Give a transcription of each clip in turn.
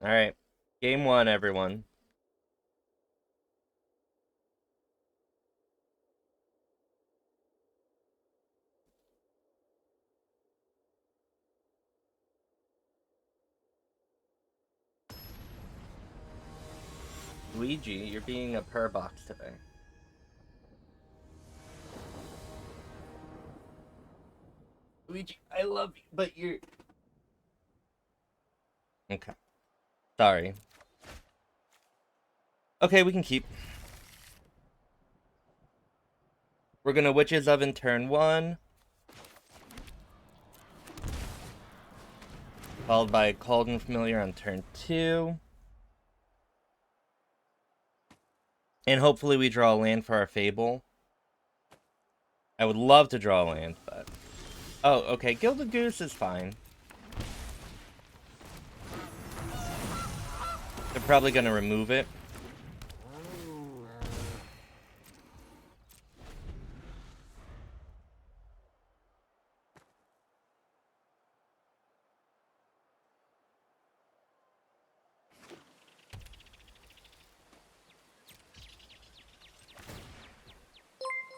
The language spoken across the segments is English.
Alright. Game 1, everyone. Luigi, you're being a purr box today. Luigi, I love you, but you're... Okay. Sorry. Okay, we can keep. We're gonna Witch's Oven turn 1. Followed by Cauldron Familiar on turn 2. And hopefully we draw a land for our Fable. I would love to draw a land, but... Oh, okay, Gilded Goose is fine. They're probably gonna remove it.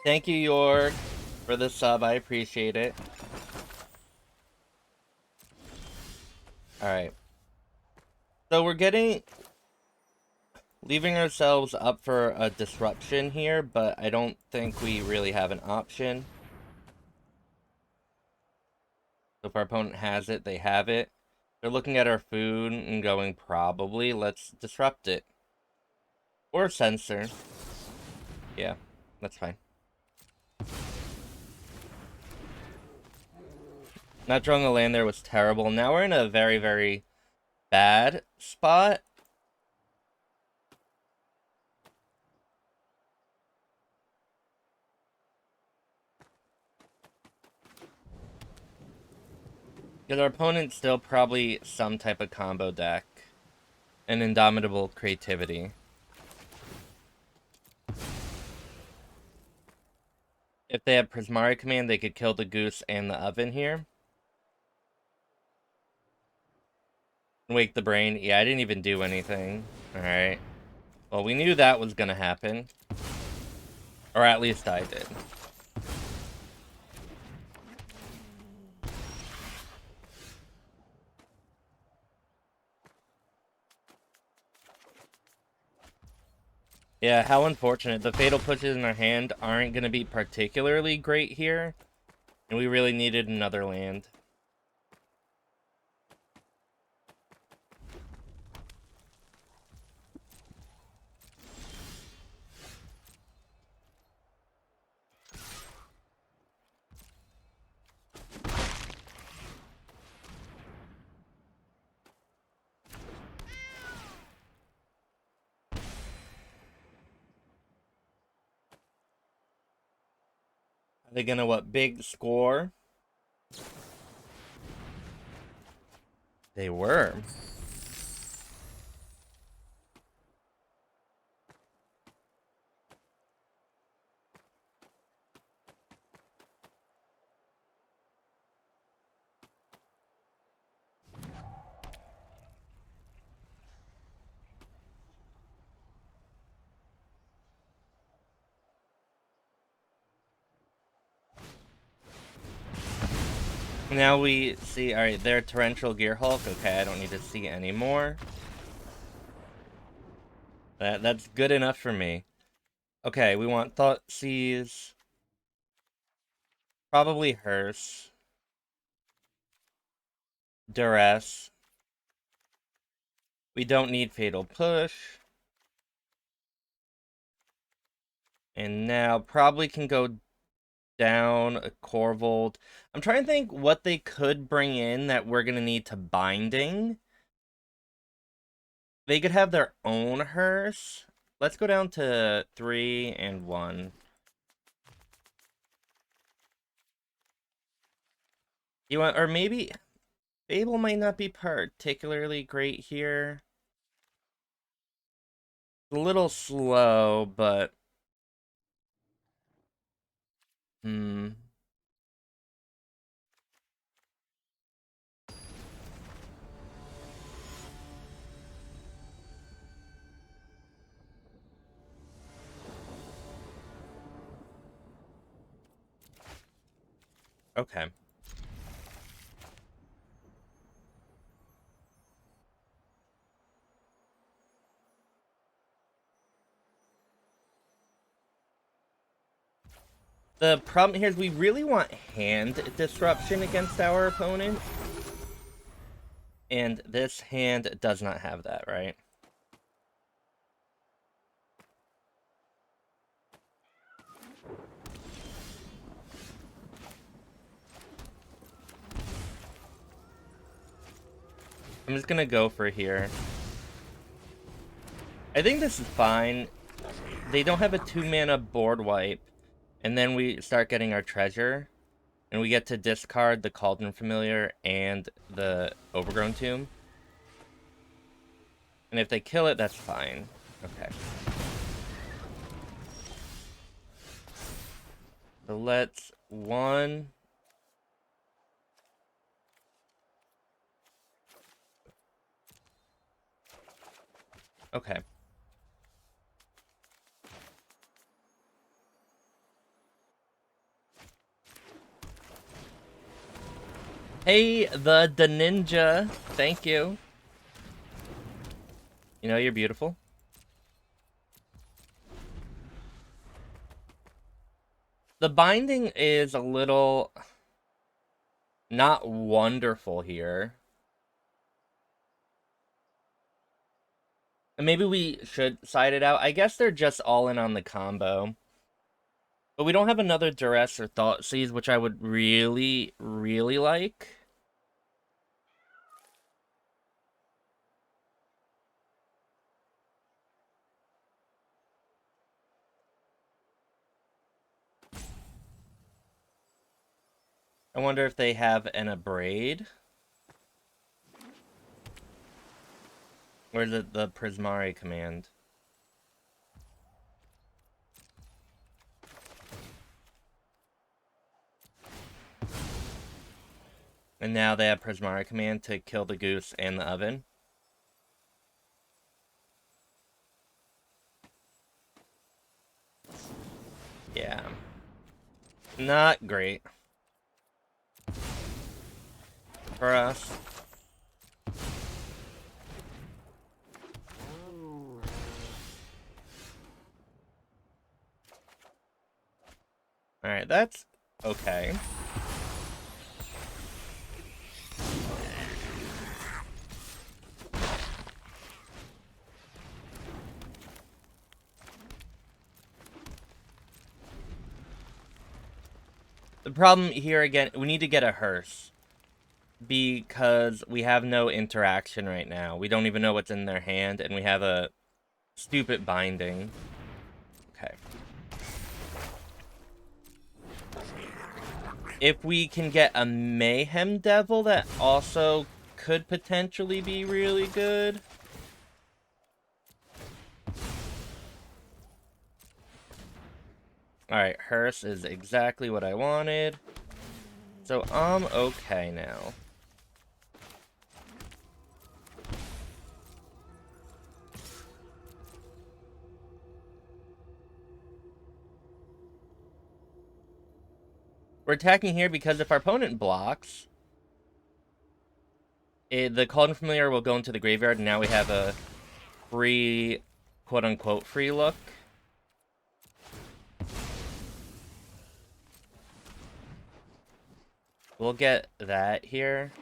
Thank you, York, for the sub. I appreciate it. Alright. So we're leaving ourselves up for a disruption here, but I don't think we really have an option. So if our opponent has it, they have it. They're looking at our food and going, probably, let's disrupt it. Or censor. Yeah, that's fine. Not drawing a land there was terrible. Now we're in a very, very bad spot. Because our opponent's still probably some type of combo deck. And Indomitable Creativity. If they have Prismari Command, they could kill the Goose and the Oven here. Wake the Brain. Yeah, I didn't even do anything. Alright. Well, we knew that was gonna happen. Or at least I did. Yeah, how unfortunate. The Fatal Pushes in our hand aren't gonna be particularly great here. And we really needed another land. Are they gonna, what, big score? They were. Now we see, alright, they're Torrential Gearhulk. Okay, I don't need to see anymore. That's good enough for me. Okay, we want Thoughtseize. Probably Hearse. Duress. We don't need Fatal Push. And now probably can go down a Korvold. I'm trying to think what they could bring in that we're going to need to Binding. They could have their own hearse. Let's go down to 3 and 1. You want, or maybe Fable might not be particularly great here. A little slow, but Okay. The problem here is we really want hand disruption against our opponent. And this hand does not have that, right? I'm just gonna go for here. I think this is fine. They don't have a 2-mana board wipe. And then we start getting our treasure. And we get to discard the Cauldron Familiar and the Overgrown Tomb. And if they kill it, that's fine. Okay. So let's... One... Okay. Hey, the ninja. Thank you. You know, you're beautiful. The binding is a little... not wonderful here. And maybe we should side it out. I guess they're just all in on the combo. But we don't have another Duress or Thoughtseize, which I would really, really like. I wonder if they have an Abrade. Or the Prismari command. And now they have Prismari command to kill the goose and the oven. Yeah. Not great. For us. Alright, that's okay. The problem here again, we need to get a hearse. Because we have no interaction right now. We don't even know what's in their hand, and we have a stupid binding. Okay. If we can get a Mayhem Devil, that also could potentially be really good. Alright, hearse is exactly what I wanted. So I'm okay now. We're attacking here because if our opponent blocks, the Cauldron Familiar will go into the graveyard, and now we have a free, quote-unquote, free look. We'll get that here.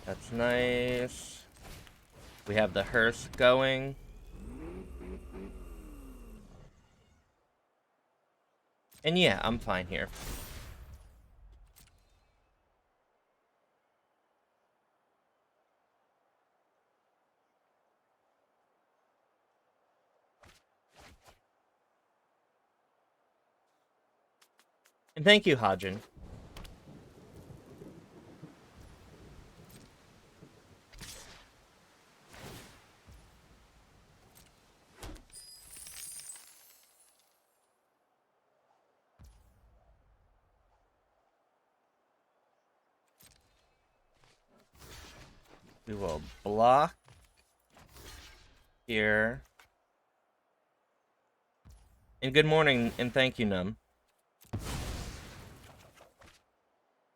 That's nice. We have the hearse going. And yeah, I'm fine here. And thank you, Hadjin. We will block here. And good morning, and thank you, Num.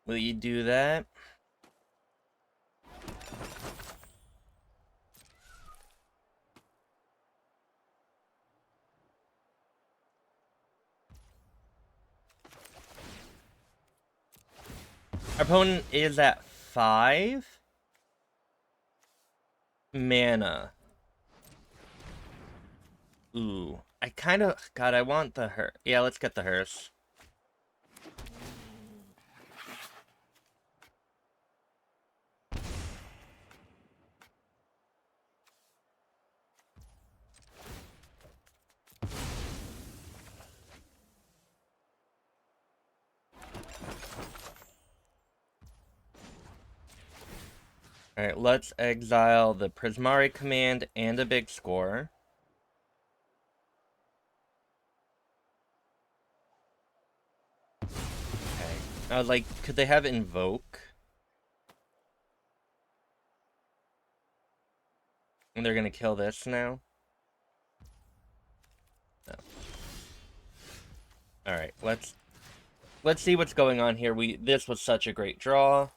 Will you do that? Our opponent is at 5 mana. Ooh. I kind of... God, I want the hearse. Yeah, let's get the hearse. Alright, let's exile the Prismari command and a big score. Okay. I was like, could they have Invoke? And they're gonna kill this now? No. Alright, let's see what's going on here. This was such a great draw.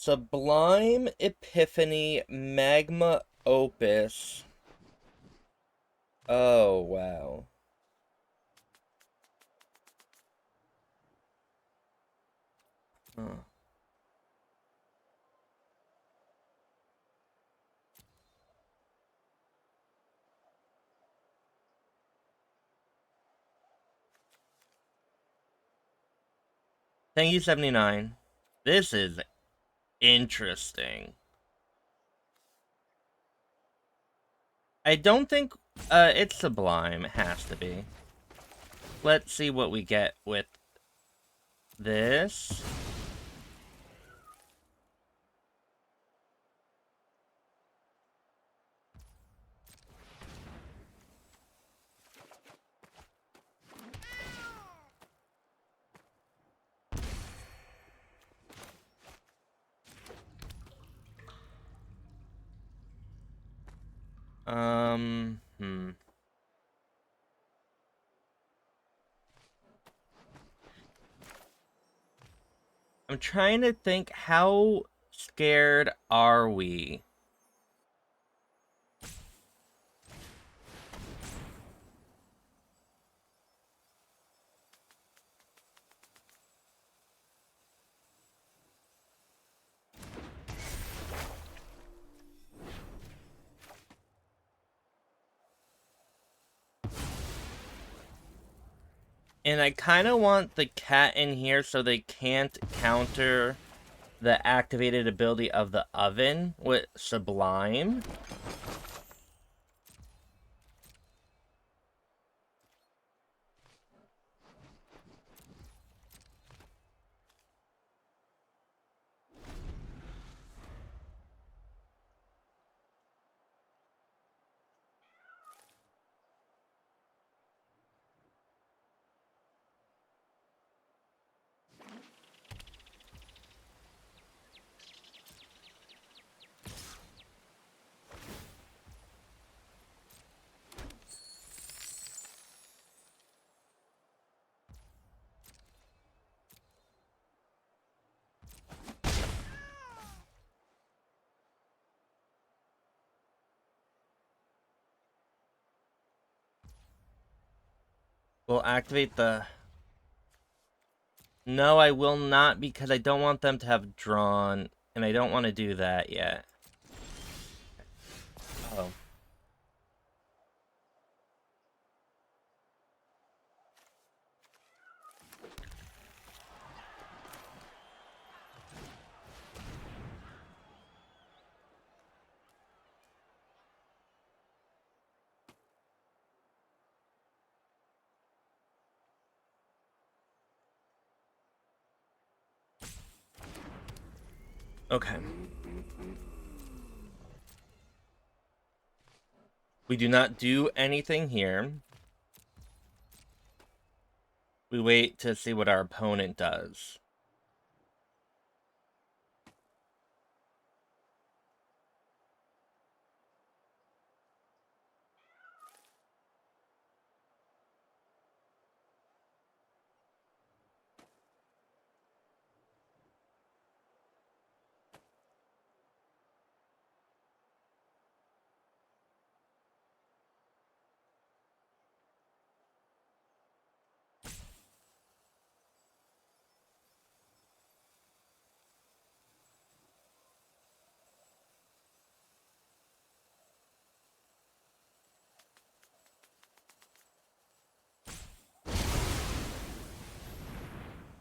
Sublime Epiphany Magma Opus. Oh, wow. Huh. Thank you, 79. This is interesting. I don't think it's Sublime. It has to be. Let's see what we get with this. I'm trying to think, how scared are we? And I kind of want the cat in here so they can't counter the activated ability of the oven with Sublime. We'll activate the... No, I will not, because I don't want them to have drawn, and I don't want to do that yet. Oh. Okay. We do not do anything here. We wait to see what our opponent does.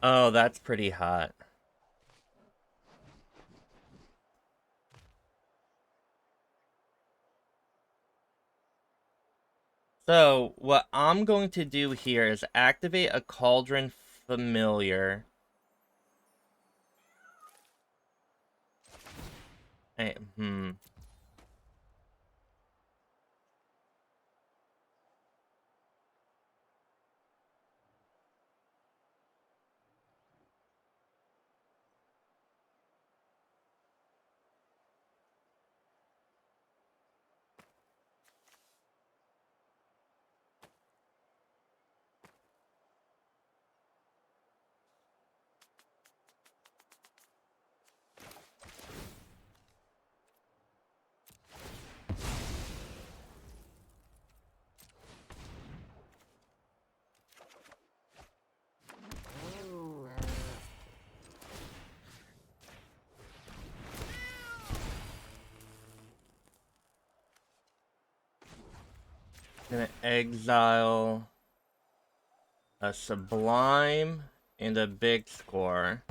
Oh, that's pretty hot. So, what I'm going to do here is activate a Cauldron Familiar. Hey, gonna exile a Sublime and a Big Score.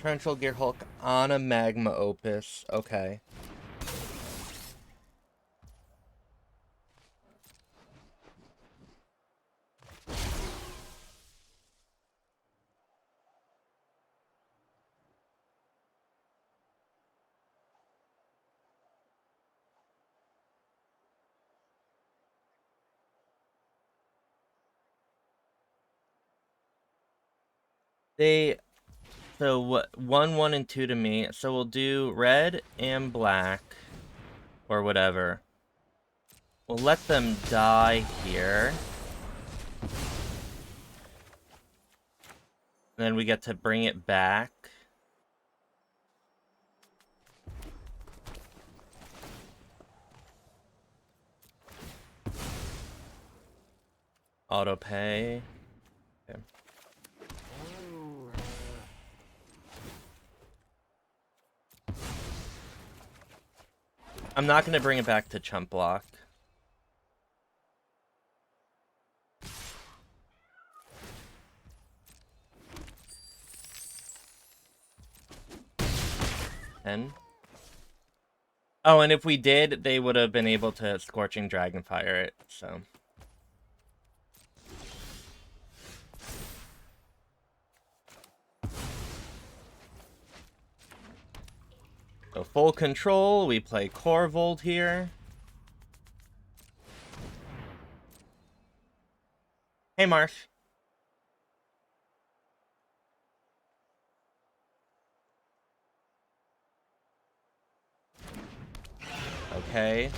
Torrential Gearhulk on a Magma Opus. Okay. So what? 1, 1, and 2 to me. So we'll do red and black, or whatever. We'll let them die here. Then we get to bring it back. Autopay. Okay. I'm not going to bring it back to chump block. Oh, and if we did, they would have been able to Scorching Dragonfire it, so. So full control, we play Korvold here. Hey, Marsh. Okay.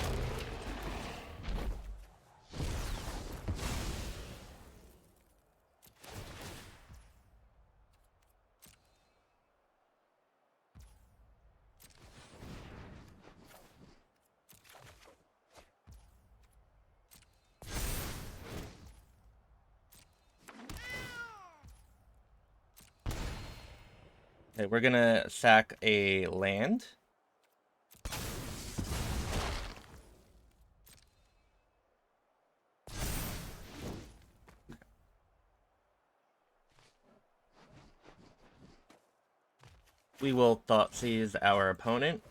Okay, we're gonna sack a land. We will Thoughtseize our opponent.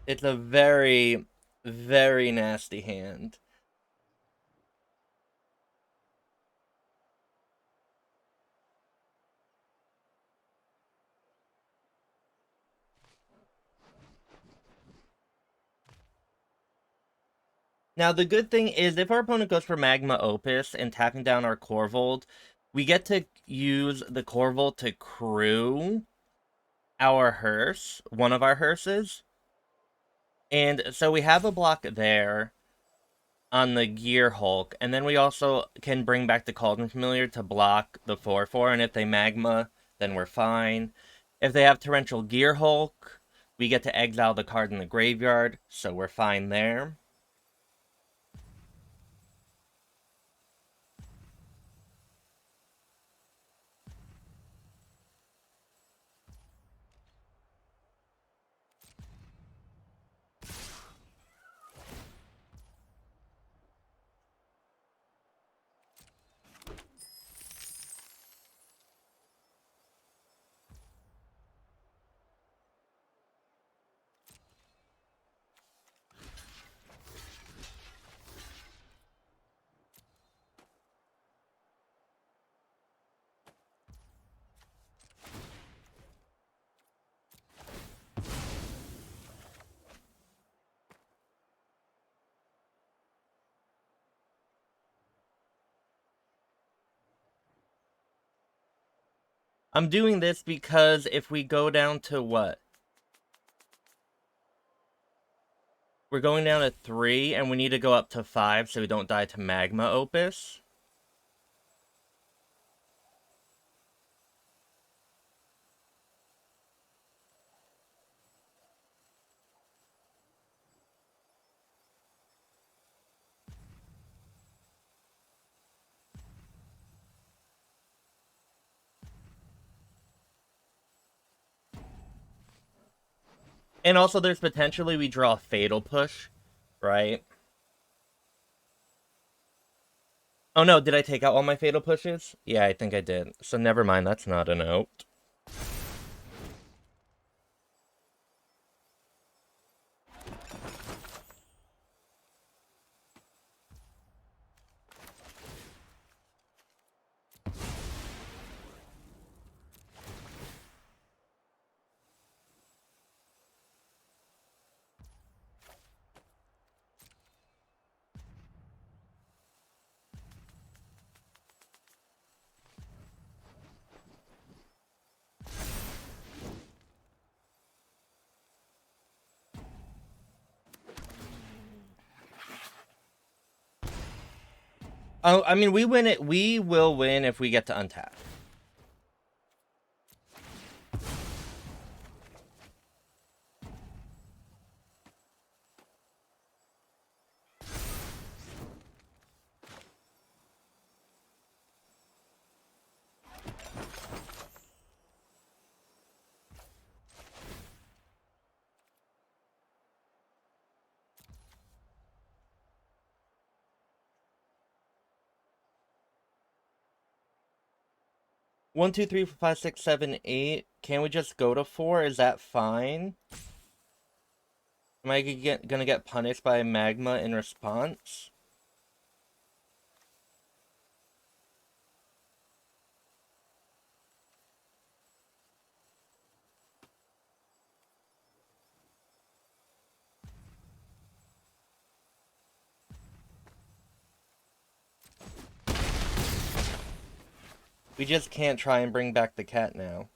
It's a very, very nasty hand. Now, the good thing is, if our opponent goes for Magma Opus and tapping down our Korvold, we get to use the Korvold to crew our hearse, one of our hearses. And so we have a block there on the Gear Hulk, and then we also can bring back the Cauldron Familiar to block the 4/4, and if they Magma, then we're fine. If they have Torrential Gear Hulk, we get to exile the card in the graveyard, so we're fine there. I'm doing this because if we go down to what? We're going down to 3, and we need to go up to 5 so we don't die to Magma Opus. And also, there's potentially we draw a Fatal Push, right? Oh no, did I take out all my Fatal Pushes? Yeah, I think I did. So never mind, that's not a note. Oh, I mean, we win it. We will win if we get to untap. One, two, three, four, five, six, seven, 8. Can we just go to 4? Is that fine? Am I gonna get punished by Magma in response? We just can't try and bring back the cat now.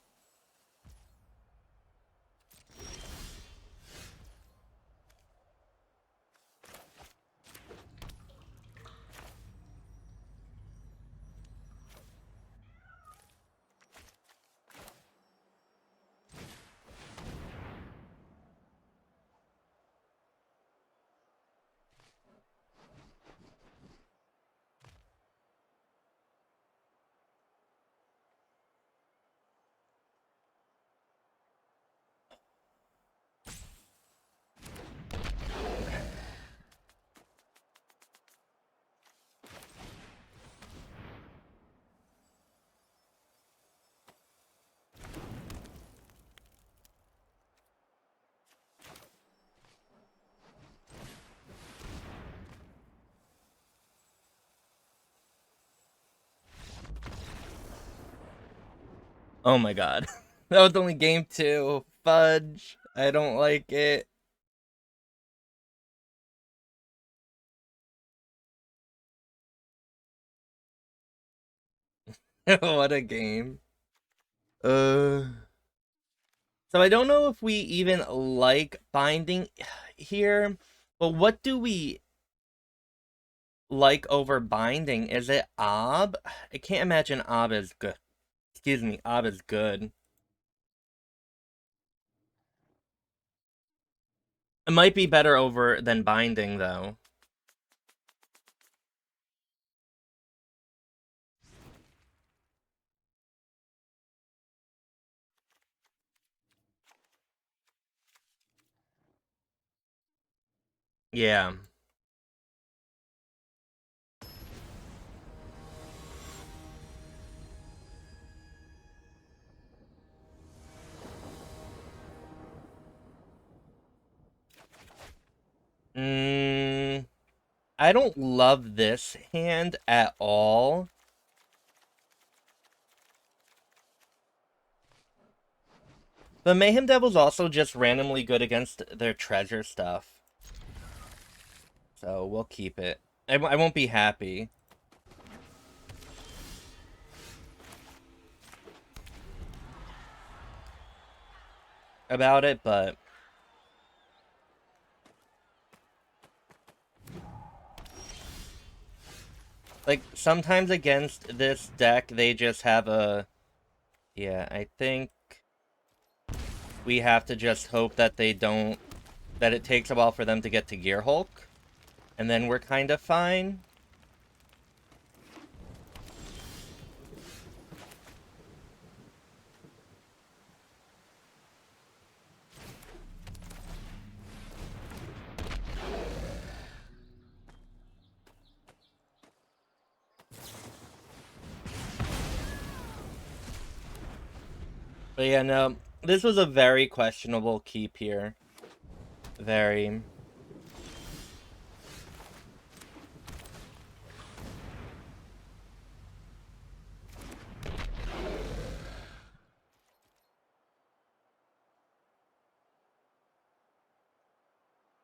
Oh my god. That was only game 2. Fudge. I don't like it. What a game. So I don't know if we even like binding here, but what do we like over binding? Is it Ob? I can't imagine Ob is good. Excuse me, Ob is good. It might be better over than binding, though. Yeah. I don't love this hand at all. But Mayhem Devil's also just randomly good against their treasure stuff. So we'll keep it. I won't be happy about it, but... like, sometimes against this deck, they just have a... yeah, I think we have to just hope that they don't... that it takes a while for them to get to Gear Hulk. And then we're kind of fine. But yeah, no, this was a very questionable keep here. Very.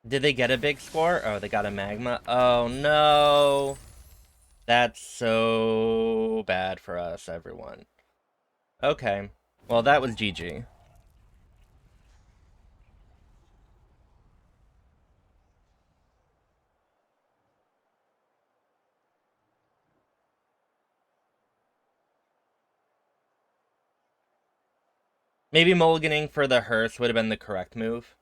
Did they get a big score? Oh, they got a magma? Oh, no. That's so bad for us, everyone. Okay. Well, that was GG. Maybe mulliganing for the hearse would have been the correct move.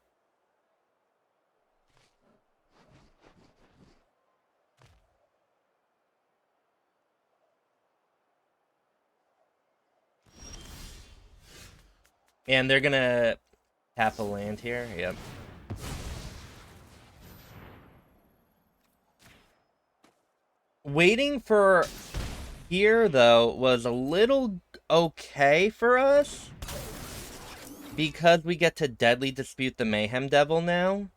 And they're gonna tap a land here. Yep. Waiting for here, though, was a little okay for us. Because we get to Deadly Dispute the Mayhem Devil now.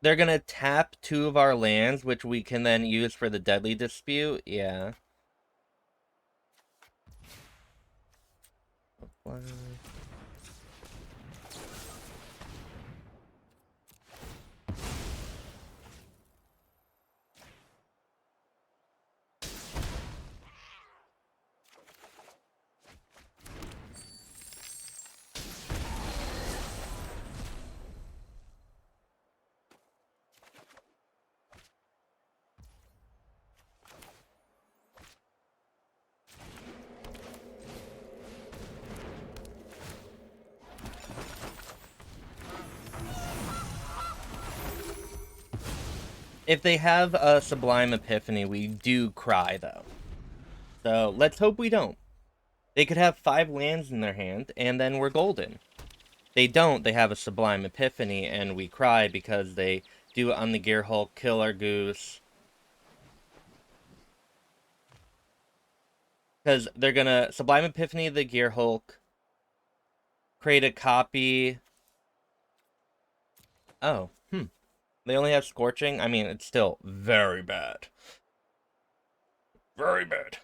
They're gonna tap 2 of our lands, which we can then use for the Deadly Dispute. Yeah. If they have a Sublime Epiphany, we do cry, though. So, let's hope we don't. They could have 5 lands in their hand, and then we're golden. They don't, they have a Sublime Epiphany, and we cry because they do it on the Gear Hulk, kill our Goose. Because they're gonna Sublime Epiphany the Gear Hulk, create a copy. Oh, They only have Scorching? I mean, it's still very bad. Very bad.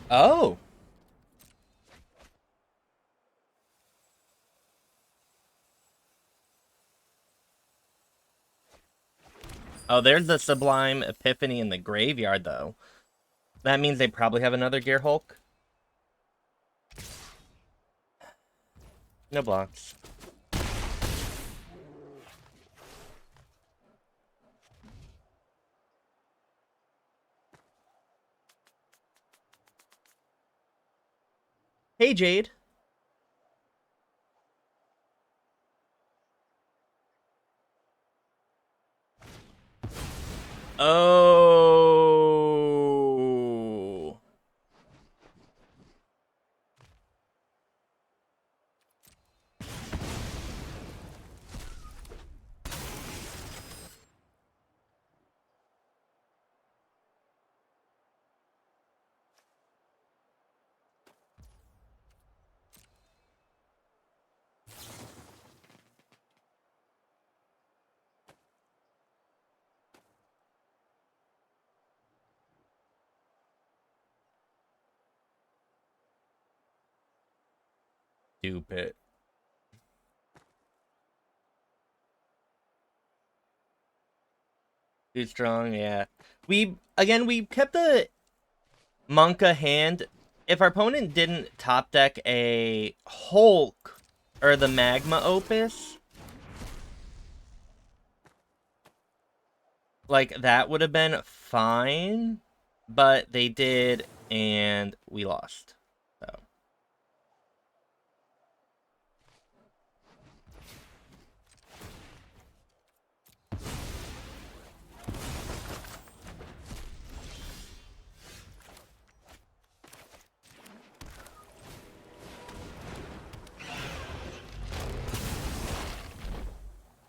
Oh! Oh, there's the Sublime Epiphany in the graveyard, though. That means they probably have another Gear Hulk. No blocks. Hey, Jade. Oh. Stupid. Too strong, yeah. We kept the Monka hand. If our opponent didn't top deck a Hulk or the Magma Opus, like, that would have been fine. But they did, and we lost. So.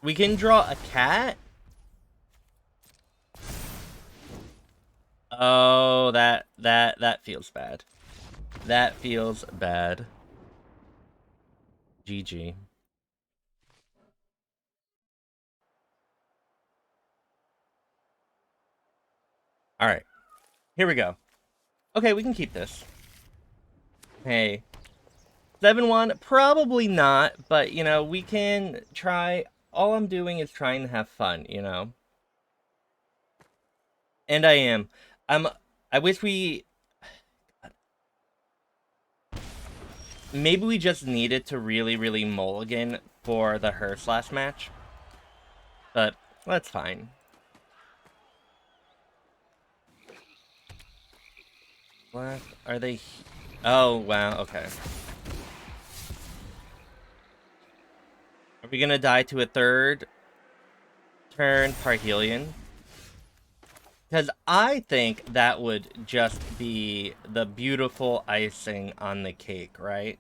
We can draw a cat? Oh, that feels bad. That feels bad. GG. Alright. Here we go. Okay, we can keep this. Hey. 7-1? Probably not, but, you know, we can try. All I'm doing is trying to have fun, you know? And I am. I wish we... Maybe we just needed to really mulligan for the her/slash match. But, that's fine. What? Are they... Oh, wow, okay. Are we gonna die to a 3rd turn Parhelion? Because I think that would just be the beautiful icing on the cake, right?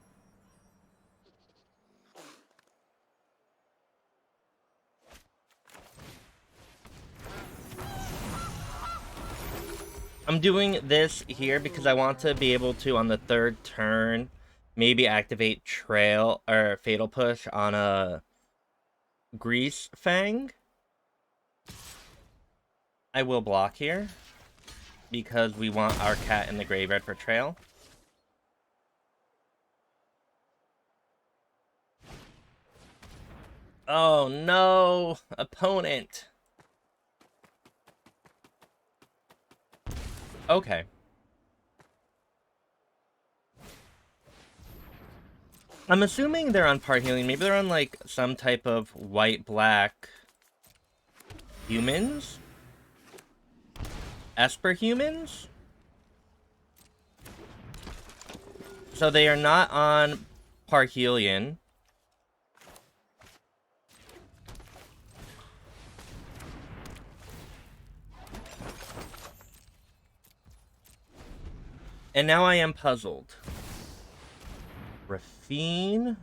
I'm doing this here because I want to be able to, on the 3rd turn, maybe activate Trail or Fatal Push on a Grease Fang. I will block here because we want our cat in the graveyard for Trail. Oh no, opponent. Okay. I'm assuming they're on Parhelion. Maybe they're on, like, some type of white-black humans? Esper humans? So they are not on Parhelion. And now I am puzzled. Rafine?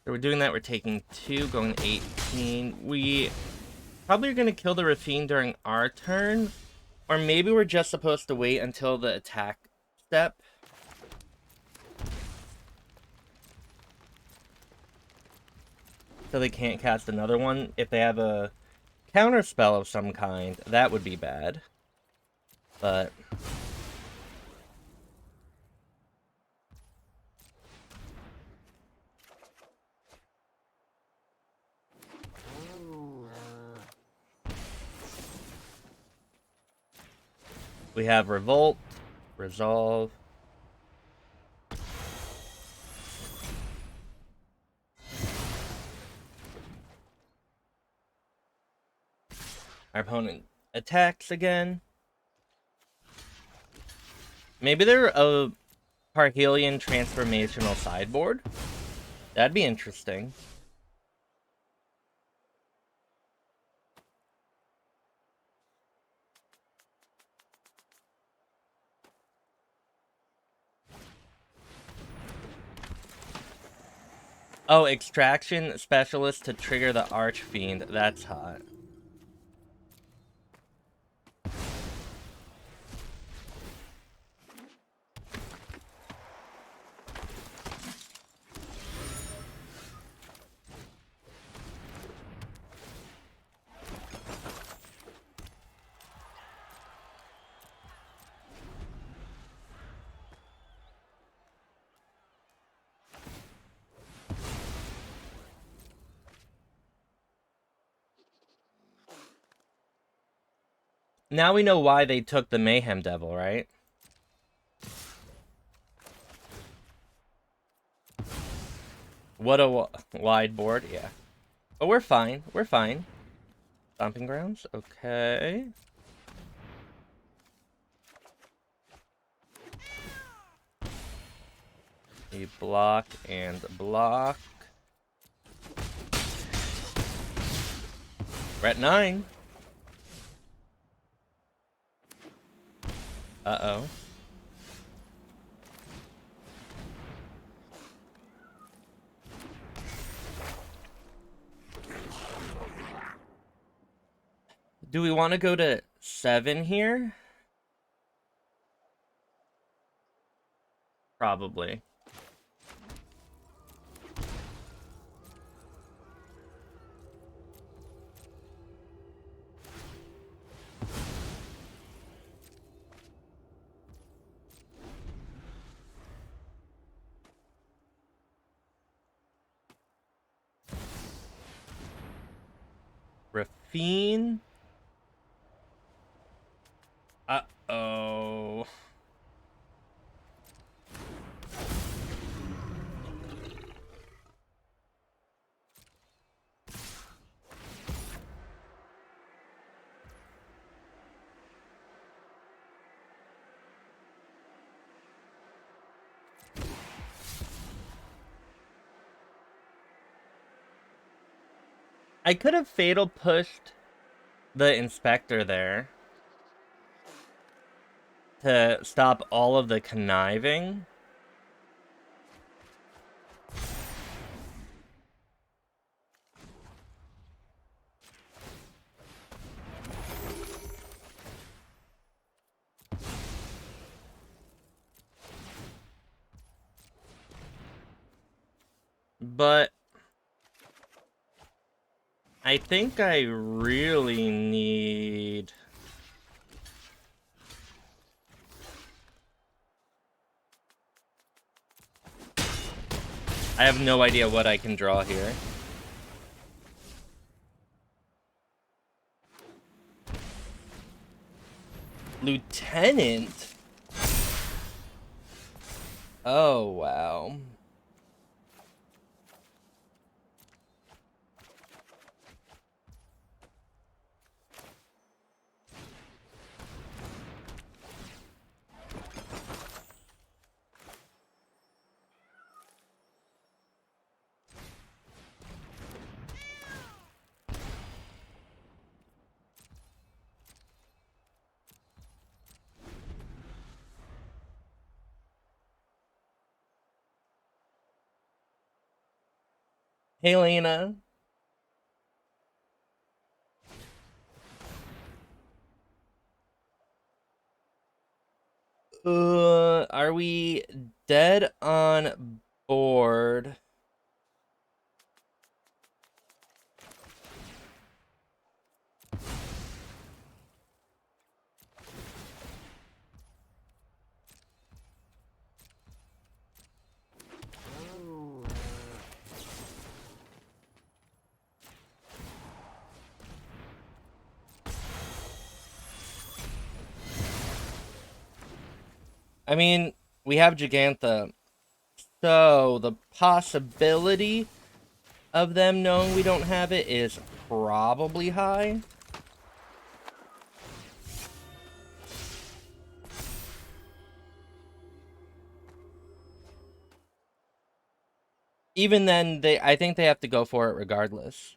So we're doing that. We're taking 2, going 18. We probably are going to kill the Rafine during our turn. Or maybe we're just supposed to wait until the attack step. So they can't cast another one. If they have a counter spell of some kind, that would be bad. But we have Revolt, Resolve. Our opponent attacks again. Maybe they're a Parhelion transformational sideboard. That'd be interesting. Oh, extraction specialist to trigger the Archfiend. That's hot. Now we know why they took the Mayhem Devil, right? What a wide board, yeah. But we're fine, we're fine. Stomping Grounds, okay. We block and block. We're at 9. Uh-oh. Do we want to go to 7 here? Probably. Rafine. Uh-oh. I could have fatal pushed the inspector there to stop all of the conniving. But I think I really need... I have no idea what I can draw here. Lieutenant? Oh, wow. Hey, Lena. Are we dead on board? I mean, we have Jegantha, so the possibility of them knowing we don't have it is probably high. Even then, I think they have to go for it regardless.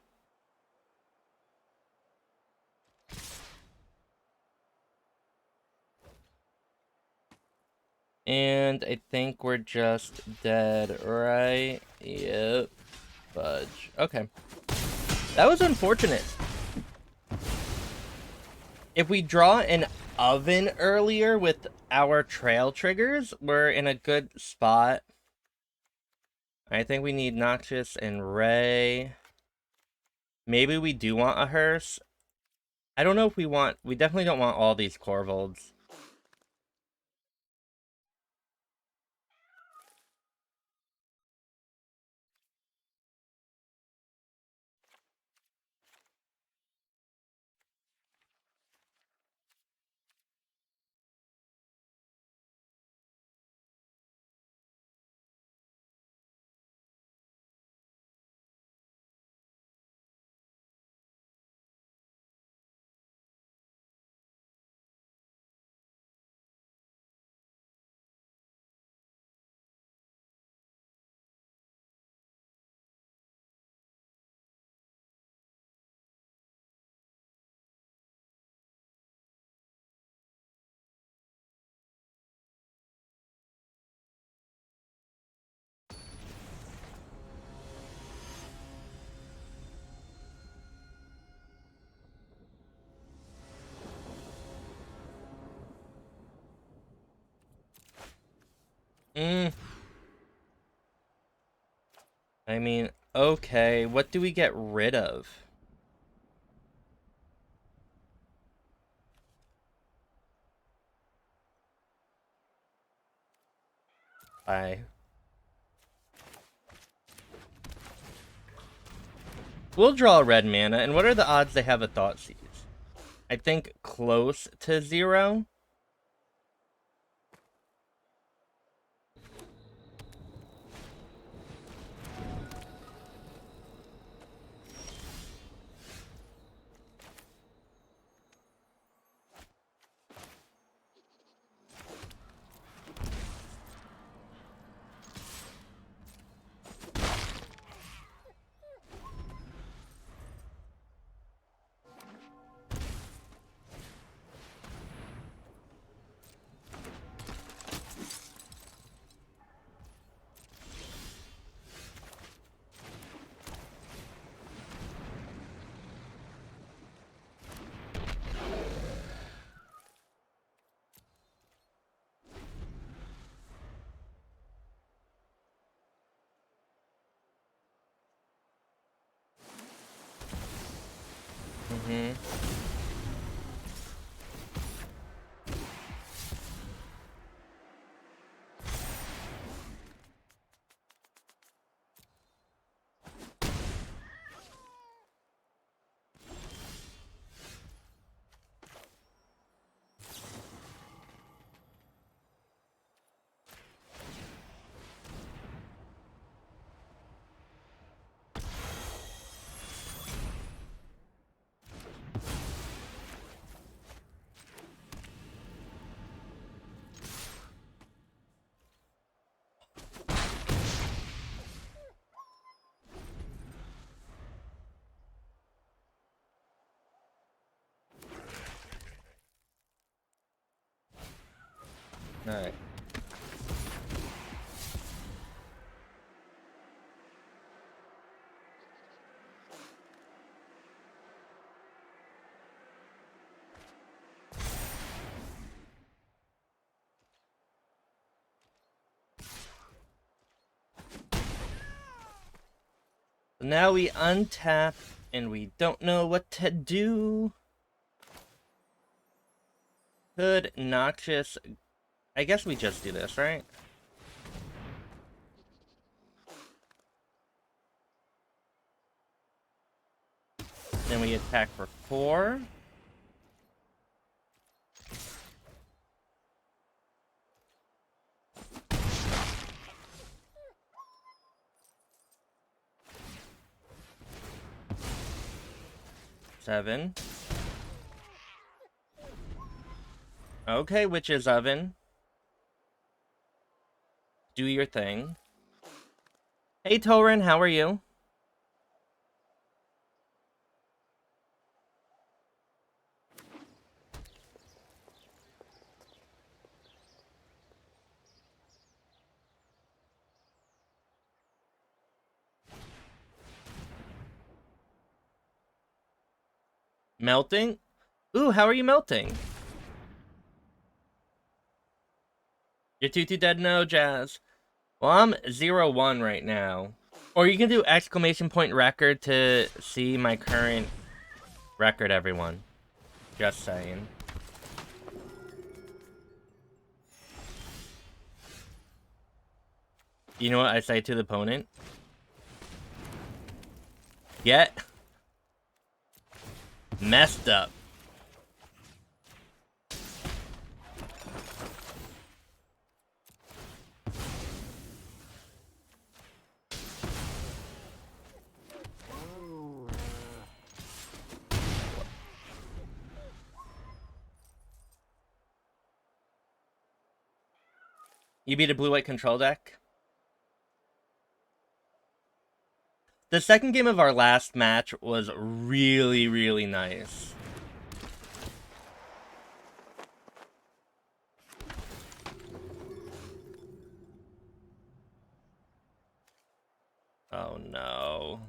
And I think we're just dead, right? Yep. Fudge. Okay. That was unfortunate. If we draw an oven earlier with our trail triggers, we're in a good spot. I think we need Noxious and Ray. Maybe we do want a hearse. I don't know if we want... We definitely don't want all these Korvolds. I mean, okay, what do we get rid of? We'll draw red mana, and what are the odds they have a Thoughtseize? I think close to 0. Mm-hmm. Alright. So now we untap and we don't know what to do. Could Noxious... I guess we just do this, right? Then we attack for 4. Seven. Okay, Witch's Oven. Do your thing. Hey, Torin, how are you? Melting? Ooh, how are you melting? You're 2-2 dead? No, Jazz. Well, I'm 0-1 right now. Or you can do exclamation point record to see my current record, everyone. Just saying. You know what I say to the opponent? Get messed up. You beat a blue-white control deck? The second game of our last match was really, really nice. Oh no.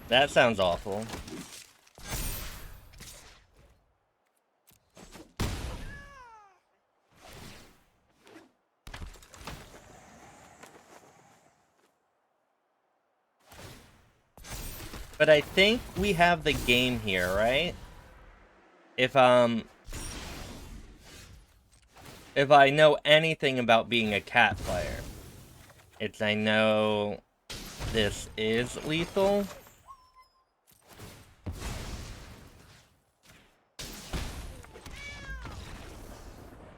That sounds awful. But I think we have the game here, right? If I know anything about being a cat player, it's I know this is lethal.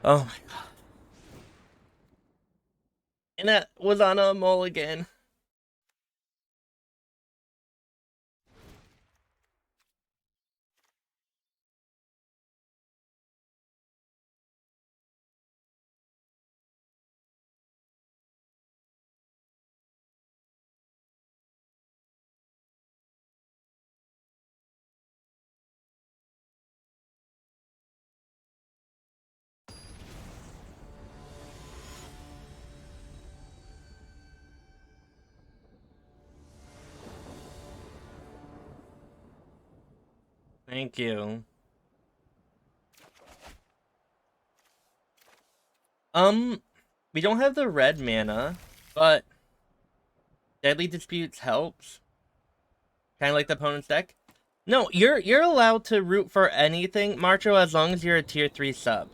Oh my god. And that was on a mulligan. Thank you. We don't have the red mana, but Deadly Disputes helps. Kind of like the opponent's deck. No, you're allowed to root for anything, Marcho, as long as you're a tier 3 sub.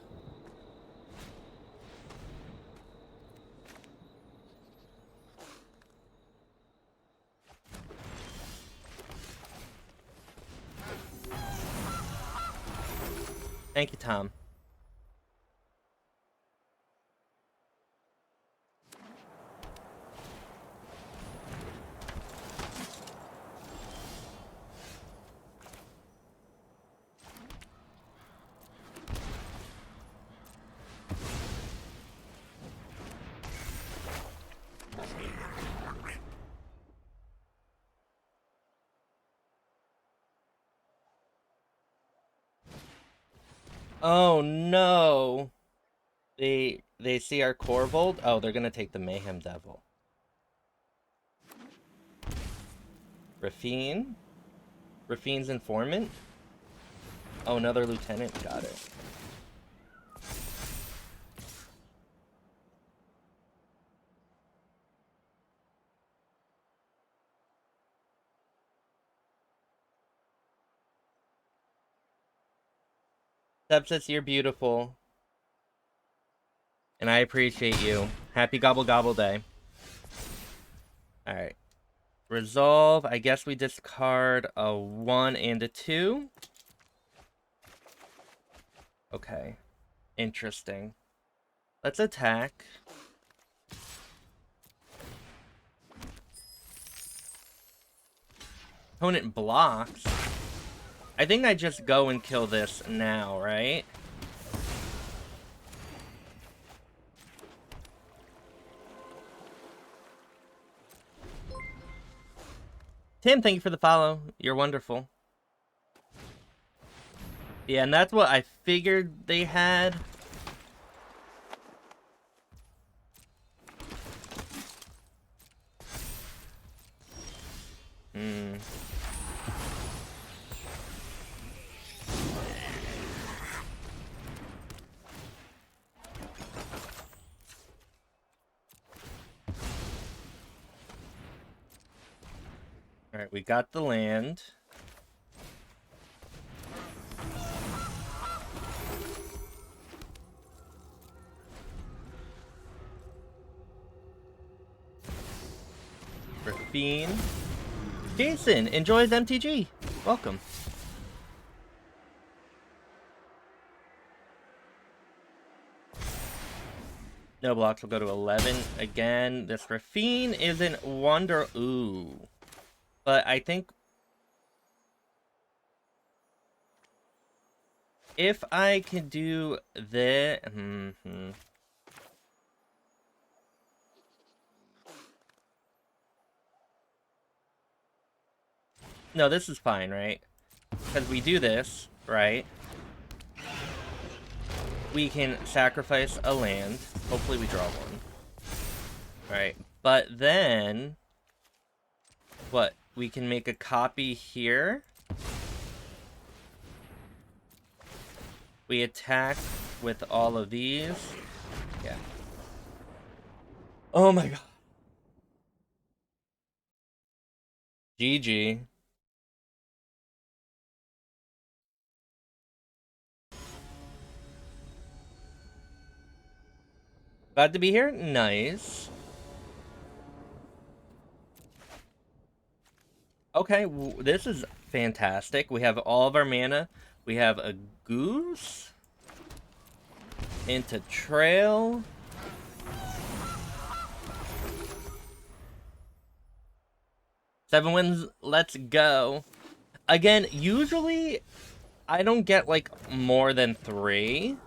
Thank you, Tom. Oh no. They see our Korvold. Oh, they're gonna take the Mayhem Devil. Rafine's informant. Oh, another lieutenant. Got it. Sepsis, you're beautiful. And I appreciate you. Happy Gobble Gobble Day. Alright. Resolve. I guess we discard a 1 and a 2. Okay. Interesting. Let's attack. Opponent blocks. I think I just go and kill this now, right? Tim, thank you for the follow. You're wonderful. Yeah, and that's what I figured they had. Alright, we got the land. Rafine. Jason enjoys MTG. Welcome. No blocks will go to 11 again. This Rafine isn't wonder. Ooh. But I think if I can do this, no, this is fine, right? Because we do this, right? We can sacrifice a land. Hopefully we draw one. Right. But then, what? We can make a copy here. We attack with all of these. Yeah. Oh my god. GG. Glad to be here? Nice. Okay, this is fantastic. We have all of our mana. We have a goose. Into trail. Seven wins, let's go. Again, usually I don't get like more than 3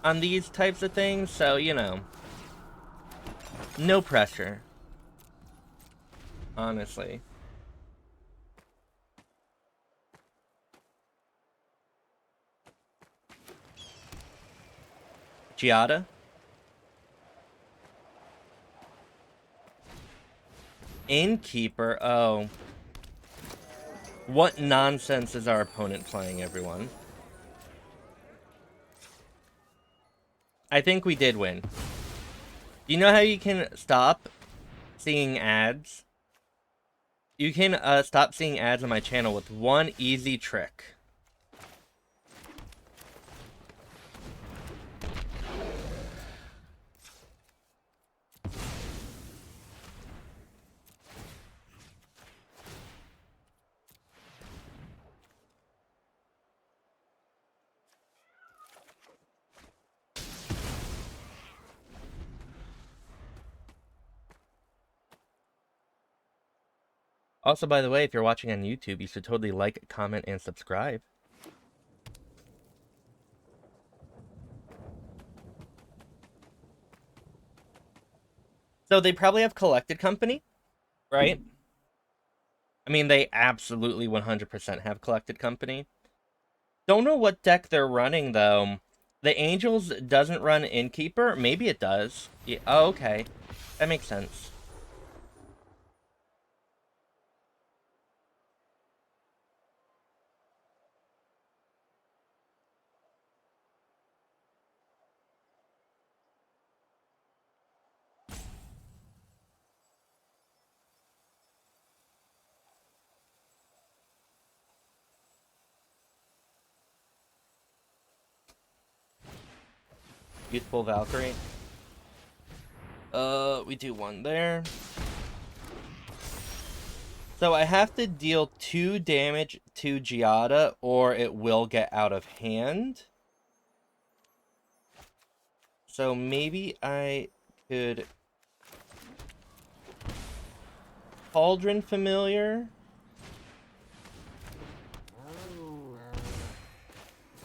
on these types of things, so you know. No pressure. Honestly. Giada. Innkeeper. Oh. What nonsense is our opponent playing, everyone? I think we did win. Do you know how you can stop seeing ads You can stop seeing ads on my channel with one easy trick. Also, by the way, if you're watching on YouTube, you should totally like, comment, and subscribe. So they probably have collected company, right? I mean, they absolutely 100% have collected company. Don't know what deck they're running, though. The Angels doesn't run Innkeeper. Maybe it does. Yeah, oh, okay. That makes sense. Youthful Valkyrie. We do one there. So I have to deal 2 damage to Giada, or it will get out of hand. So maybe I could Cauldron Familiar.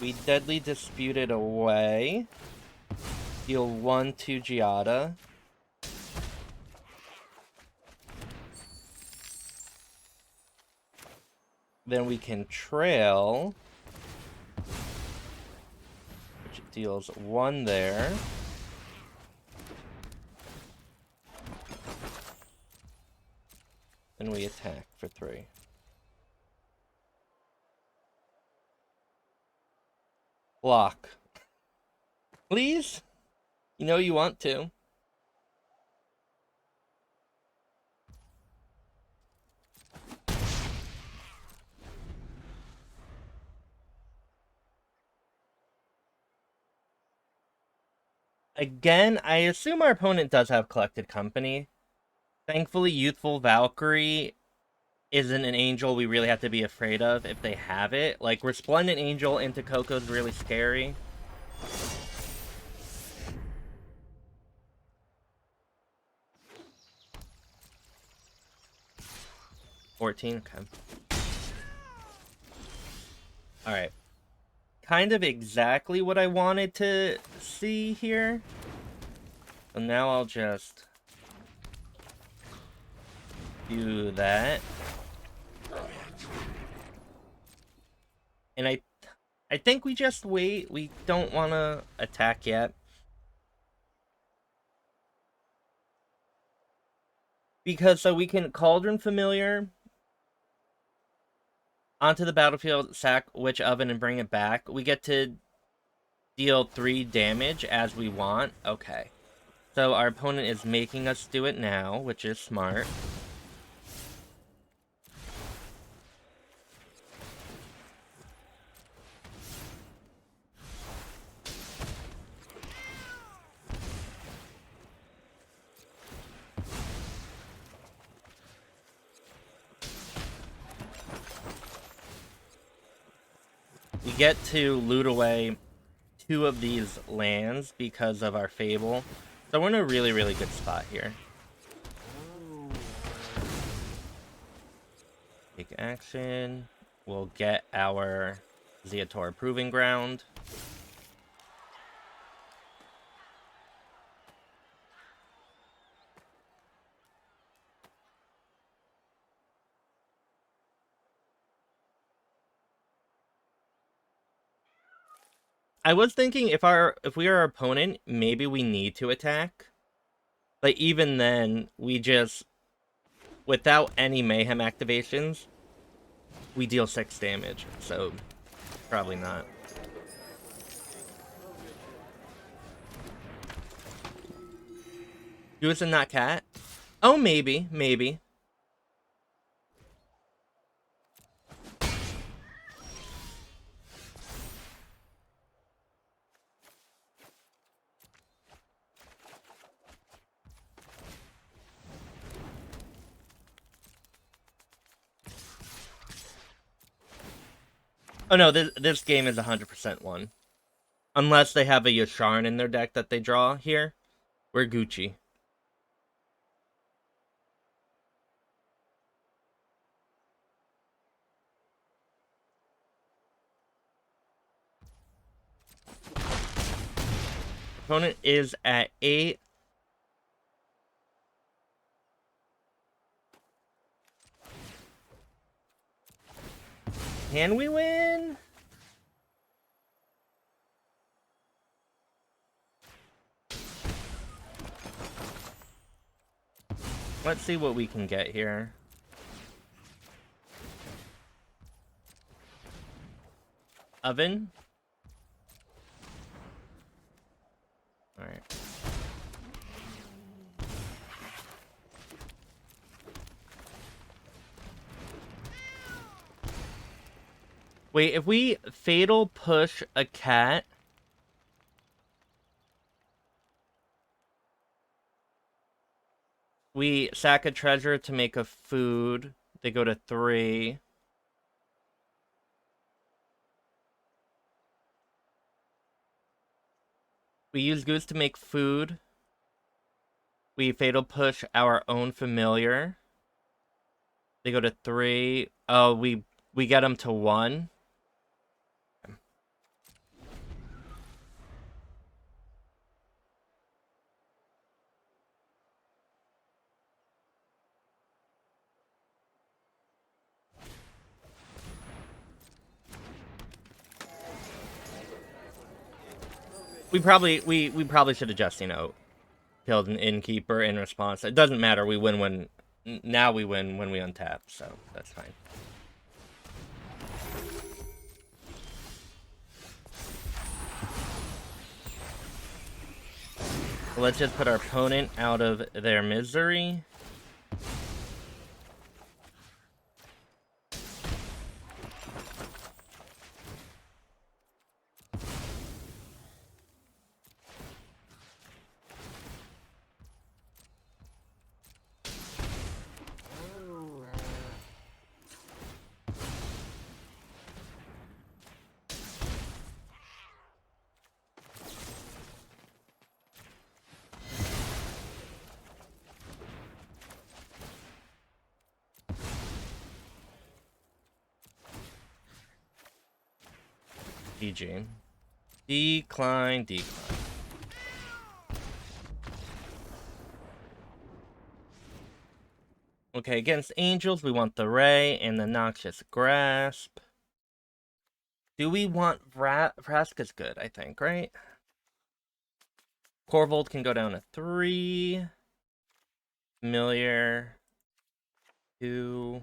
We Deadly Dispute it away. Deal 1 to Giada. Then we can Trail, which deals 1 there. Then we attack for 3. Block. Please? You know you want to. Again, I assume our opponent does have collected company. Thankfully, Youthful Valkyrie isn't an angel we really have to be afraid of if they have it. Like, Resplendent Angel into Coco's really scary. $14, okay. Alright. Kind of exactly what I wanted to see here. So now I'll just do that. And I think we just wait. We don't want to attack yet. Because so we can Cauldron Familiar onto the battlefield, sack Witch Oven, and bring it back. We get to deal 3 damage as we want. Okay. So our opponent is making us do it now, which is smart. We get to loot away 2 of these lands because of our Fable. So we're in a really, really good spot here. Take action. We'll get our Ziatora Proving Ground. I was thinking if we are our opponent, maybe we need to attack. Like, even then, we just, without any Mayhem activations, we deal 6 damage. So, probably not. Goose and not cat? Oh, maybe, maybe. Oh no, this game is 100% one. Unless they have a Yasharn in their deck that they draw here. We're Gucci. Opponent is at 8. Can we win? Let's see what we can get here. Oven. Alright. Wait, if we fatal push a cat... We sack a treasure to make a food. They go to 3. We use Goose to make food. We fatal push our own familiar. They go to 3. Oh, we get them to 1. We probably should have just, you know, killed an innkeeper in response. It doesn't matter. We win when... Now we win when we untap, so that's fine. Let's just put our opponent out of their misery. DG. Decline. Okay, against Angels, we want the Ray and the Noxious Grasp. Do we want Vraska's good, I think, right? Korvold can go down to 3. Familiar. 2.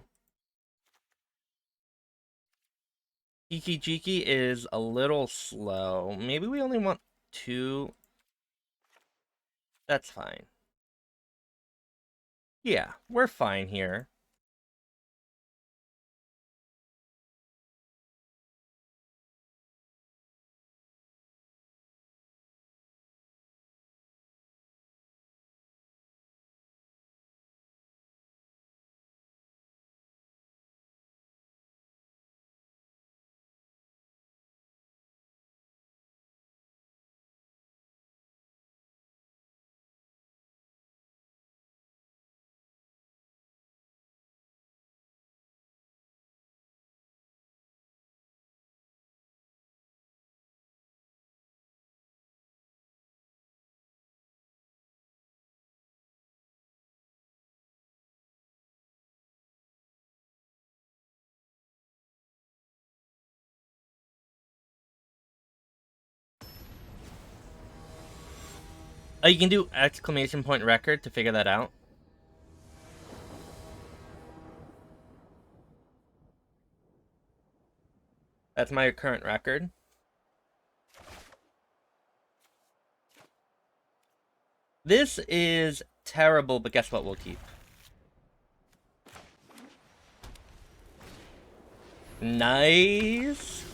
Jiki is a little slow. Maybe we only want 2. That's fine. Yeah, we're fine here. Oh, you can do exclamation point record to figure that out. That's my current record. This is terrible, but guess what we'll keep? Nice.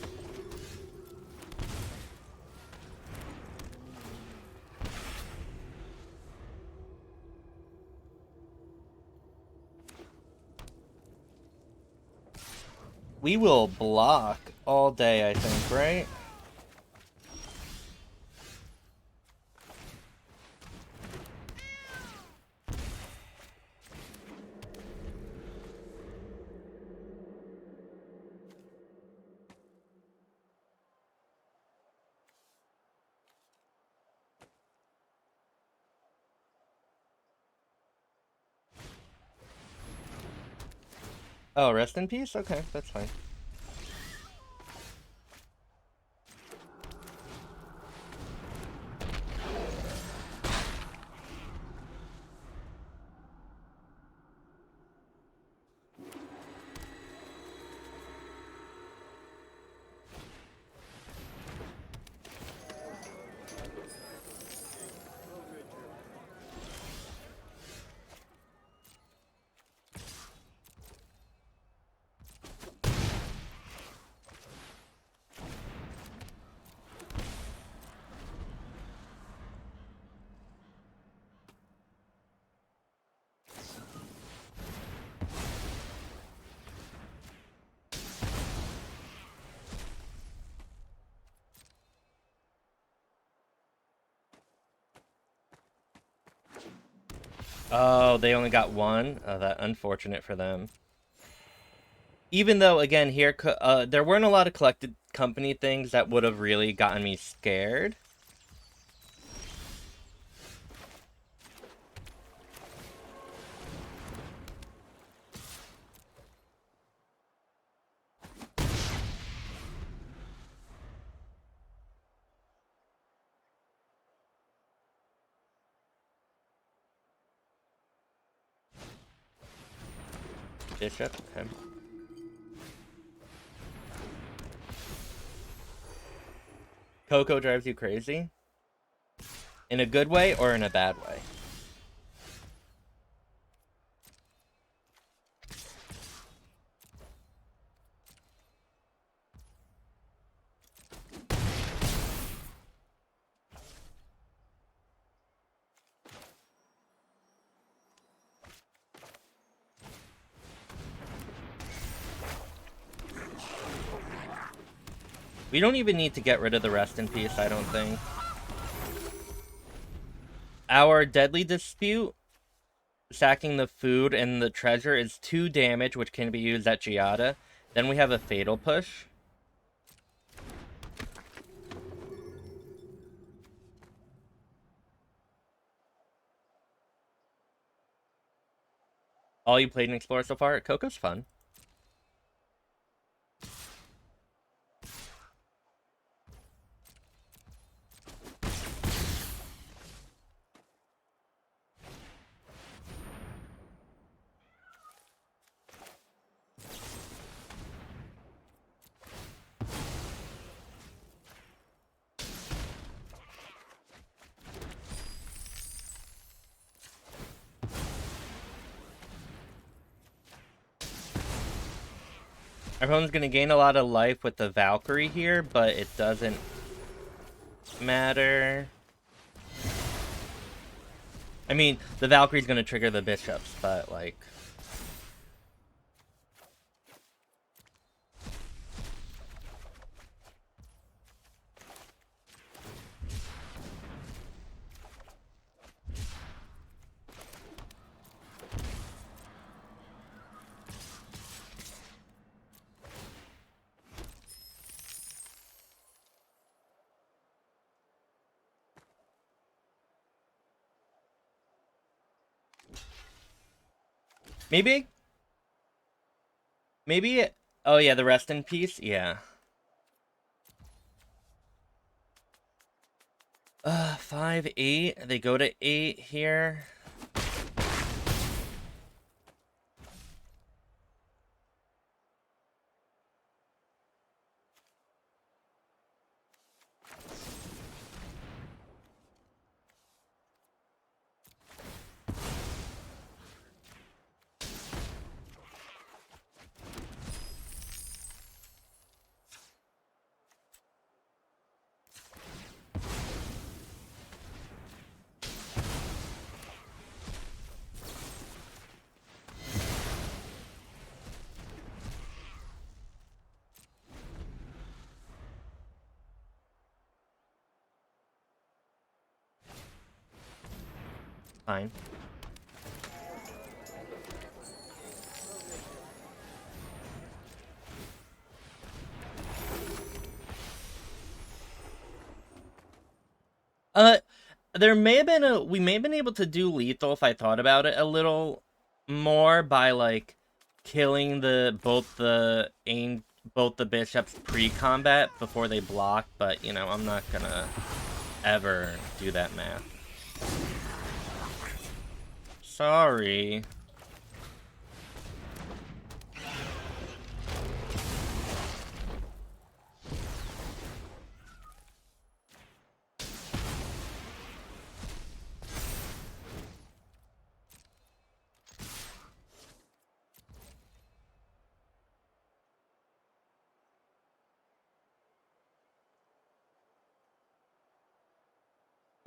We will block all day, I think, right? Oh, rest in peace? Okay, that's fine. Oh, they only got one? Oh, that unfortunate for them. Even though, again, here, there weren't a lot of collected company things that would have really gotten me scared. Bishop, okay. Coco drives you crazy? In a good way or in a bad way? We don't even need to get rid of the rest in peace, I don't think. Our deadly dispute, sacking the food and the treasure, is 2 damage, which can be used at Giada. Then we have a fatal push. All you played and explored so far? Coco's fun. Our opponent's going to gain a lot of life with the Valkyrie here, but it doesn't matter. I mean, the Valkyrie's going to trigger the bishops, but, like... Maybe? Oh yeah, the rest in peace? Yeah. 5, 8. They go to 8 here. Fine. There may have been we may have been able to do lethal if I thought about it a little more by like killing both the bishops pre-combat before they block, but you know, I'm not gonna ever do that math. Sorry.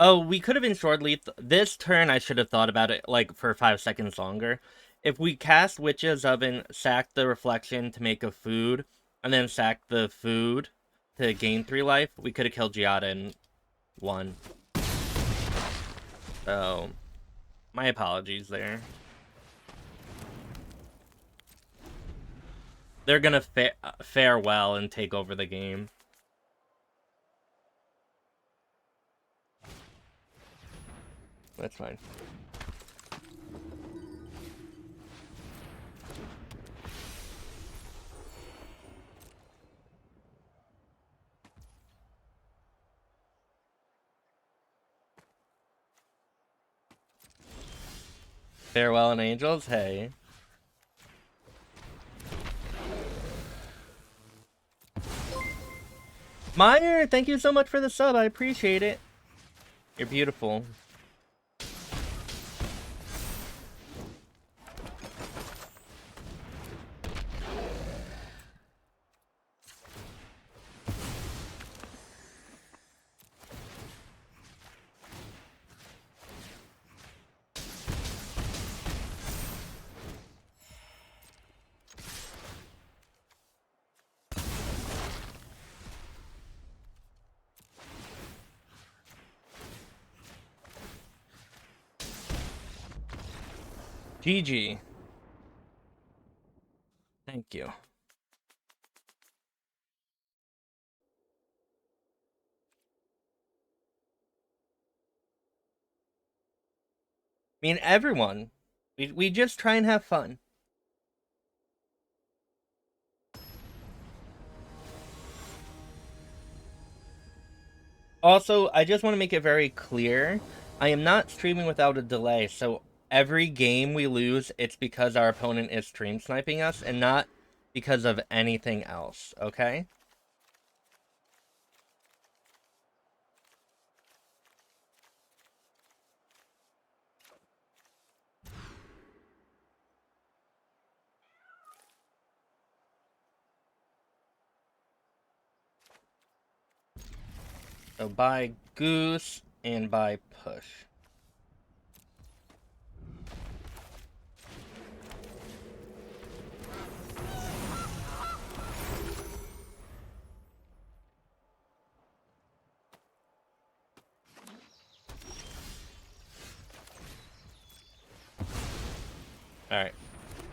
Oh, we could have ensured lethal. This turn, I should have thought about it, like, for 5 seconds longer. If we cast Witch's Oven, sack the Reflection to make a food, and then sack the food to gain 3 life, we could have killed Giada in 1. So, my apologies there. They're gonna fare well and take over the game. That's fine. Farewell and Angels, hey. Mire, thank you so much for the sub, I appreciate it. You're beautiful. GG. Thank you. I mean, everyone. We just try and have fun. Also, I just want to make it very clear, I am not streaming without a delay, so every game we lose, it's because our opponent is stream sniping us, and not because of anything else, okay? So buy Goose and buy Push. Alright.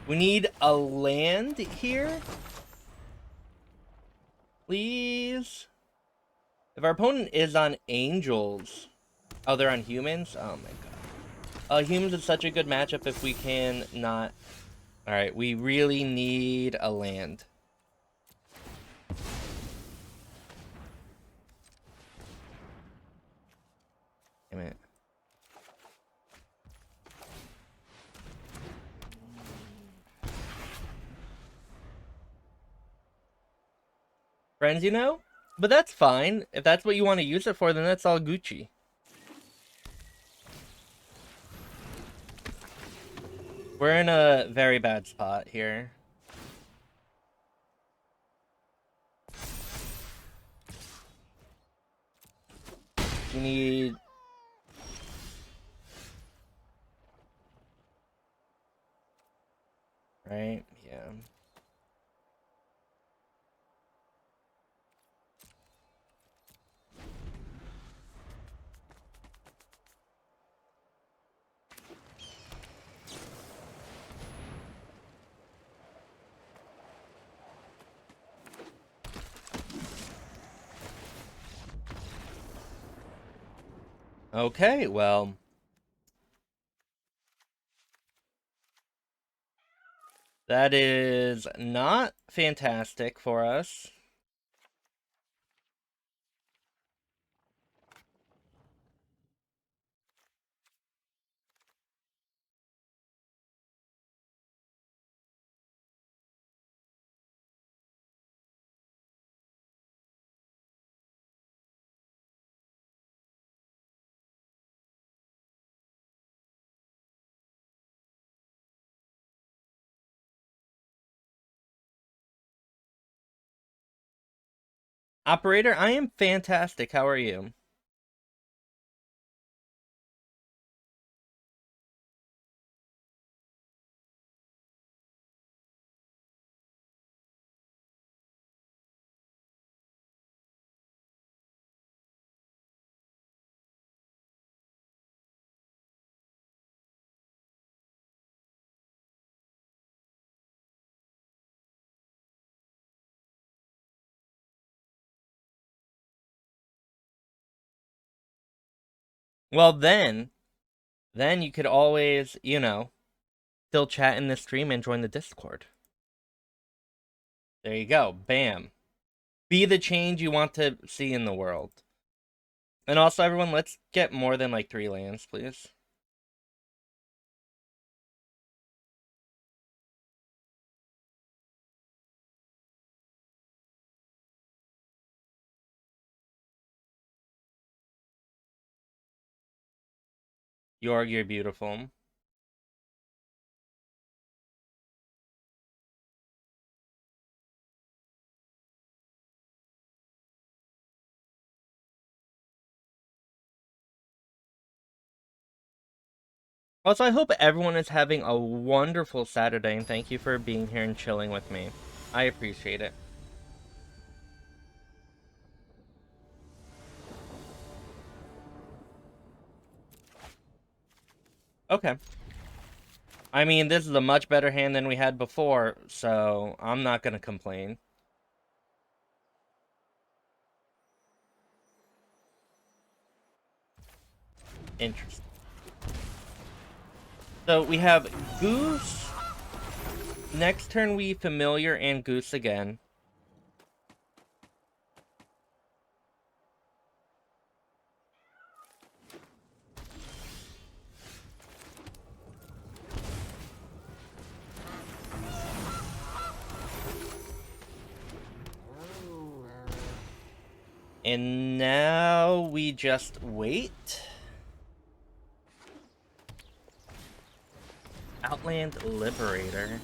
We need a land here. Please. If our opponent is on Angels... Oh, they're on Humans? Oh my god. Humans is such a good matchup if we can not... Alright, we really need a land. Damn it. Friends, you know? But that's fine. If that's what you want to use it for, then that's all Gucci. We're in a very bad spot here. We need... Right? Yeah. Okay, well. That is not fantastic for us. Operator, I am fantastic. How are you? Well, then you could always, still chat in the stream and join the Discord. There you go. Bam. Be the change you want to see in the world. And also, everyone, let's get more than like 3 lands, please. Yorg, you're beautiful. Also, I hope everyone is having a wonderful Saturday, and thank you for being here and chilling with me. I appreciate it. Okay. I mean, this is a much better hand than we had before, so I'm not gonna complain. Interesting. So we have Goose. Next turn we Familiar and Goose again. And now we just wait. Outland Liberator.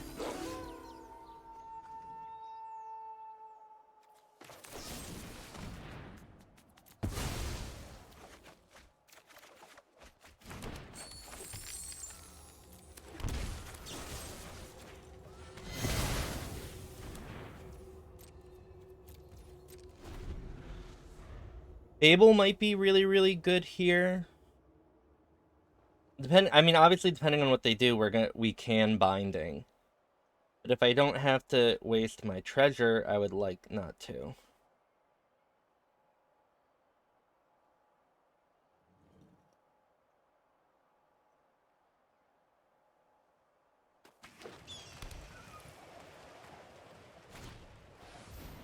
Fable might be really, really good here. I mean, obviously, depending on what they do, we can Binding. But if I don't have to waste my treasure, I would like not to.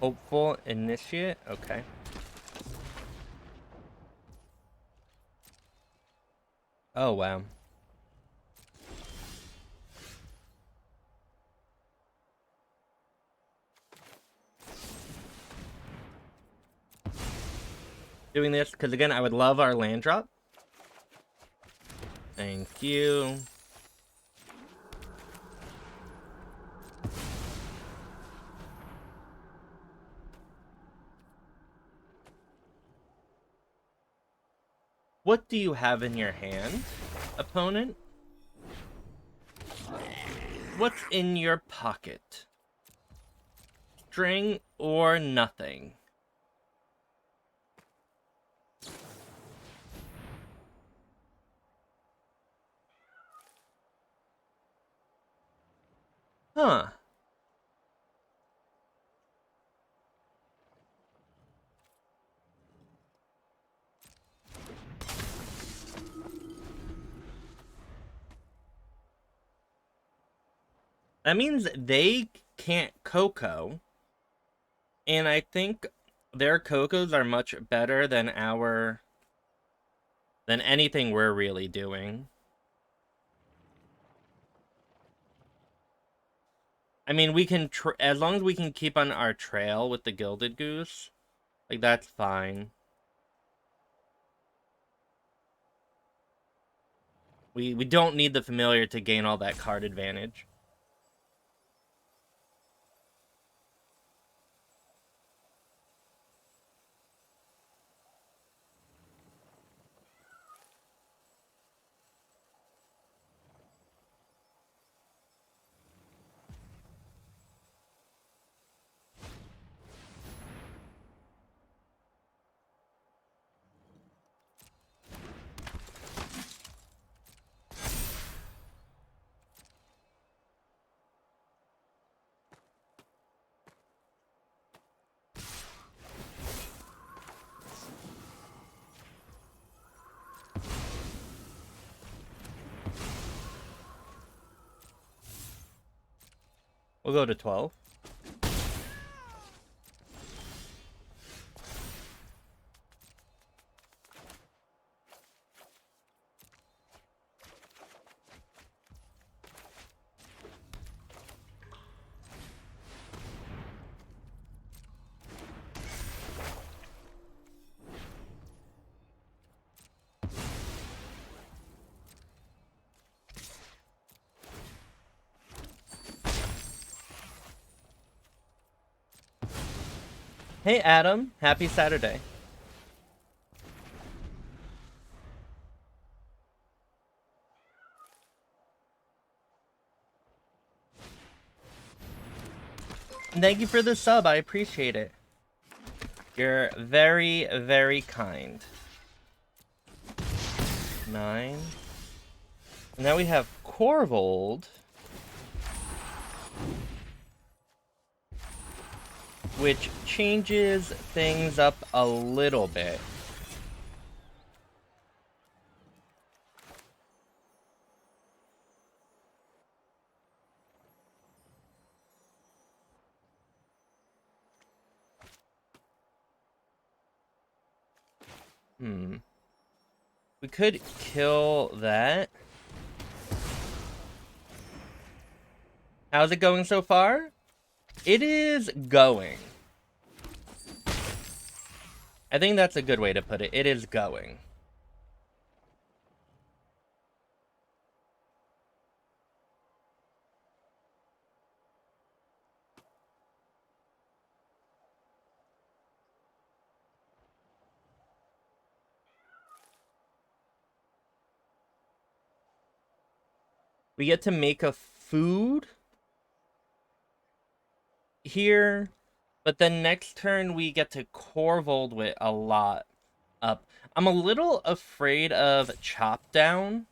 Hopeful Initiate? Okay. Oh, wow. Doing this, because again, I would love our land drop. Thank you. What do you have in your hand, opponent? What's in your pocket? String or nothing? Huh. That means they can't Coco. And I think their Cocos are much better than than anything we're really doing. I mean, we can, as long as we can keep on our trail with the Gilded Goose, like, that's fine. We don't need the Familiar to gain all that card advantage. We'll go to 12. Hey Adam, happy Saturday. Thank you for the sub, I appreciate it. You're very, very kind. 9. And now we have Korvold, which changes things up a little bit. We could kill that. How's it going so far? It is going. I think that's a good way to put it. It is going. We get to make a food here, but then next turn we get to Korvold with a lot up. I'm a little afraid of Chop Down.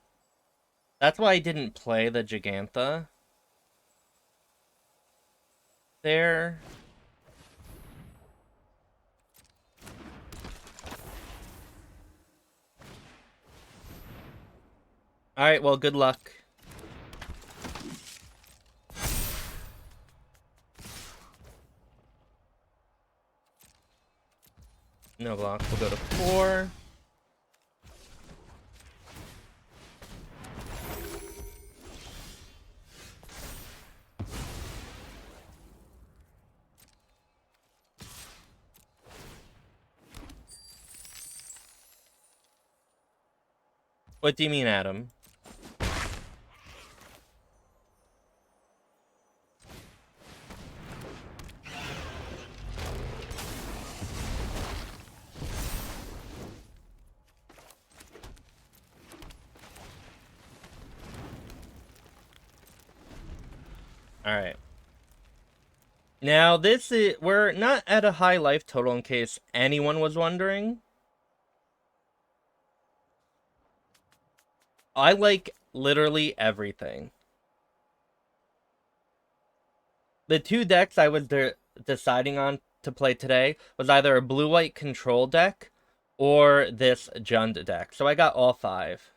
That's why I didn't play the Jegantha there. Alright, well, good luck. No block. We'll go to 4. What do you mean, Adam? Alright. Now, we're not at a high life total in case anyone was wondering. I like literally everything. The 2 decks I was deciding on to play today was either a blue-white control deck or this Jund deck. So I got all 5.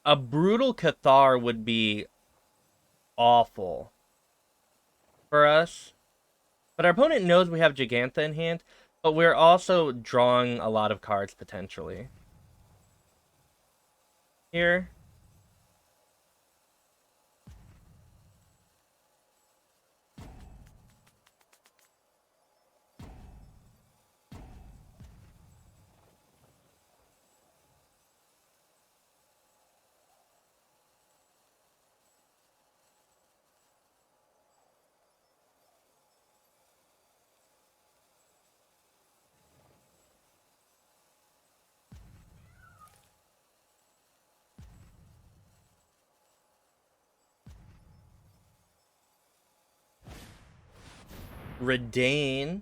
A brutal Cathar would be awful for us. But our opponent knows we have Jegantha in hand, but we're also drawing a lot of cards potentially. Here. Redain.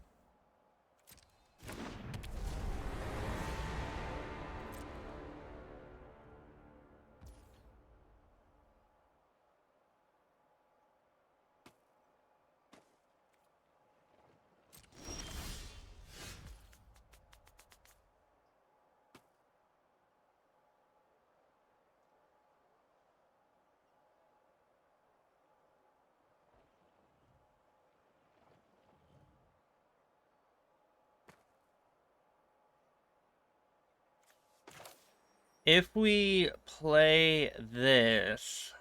If we play this...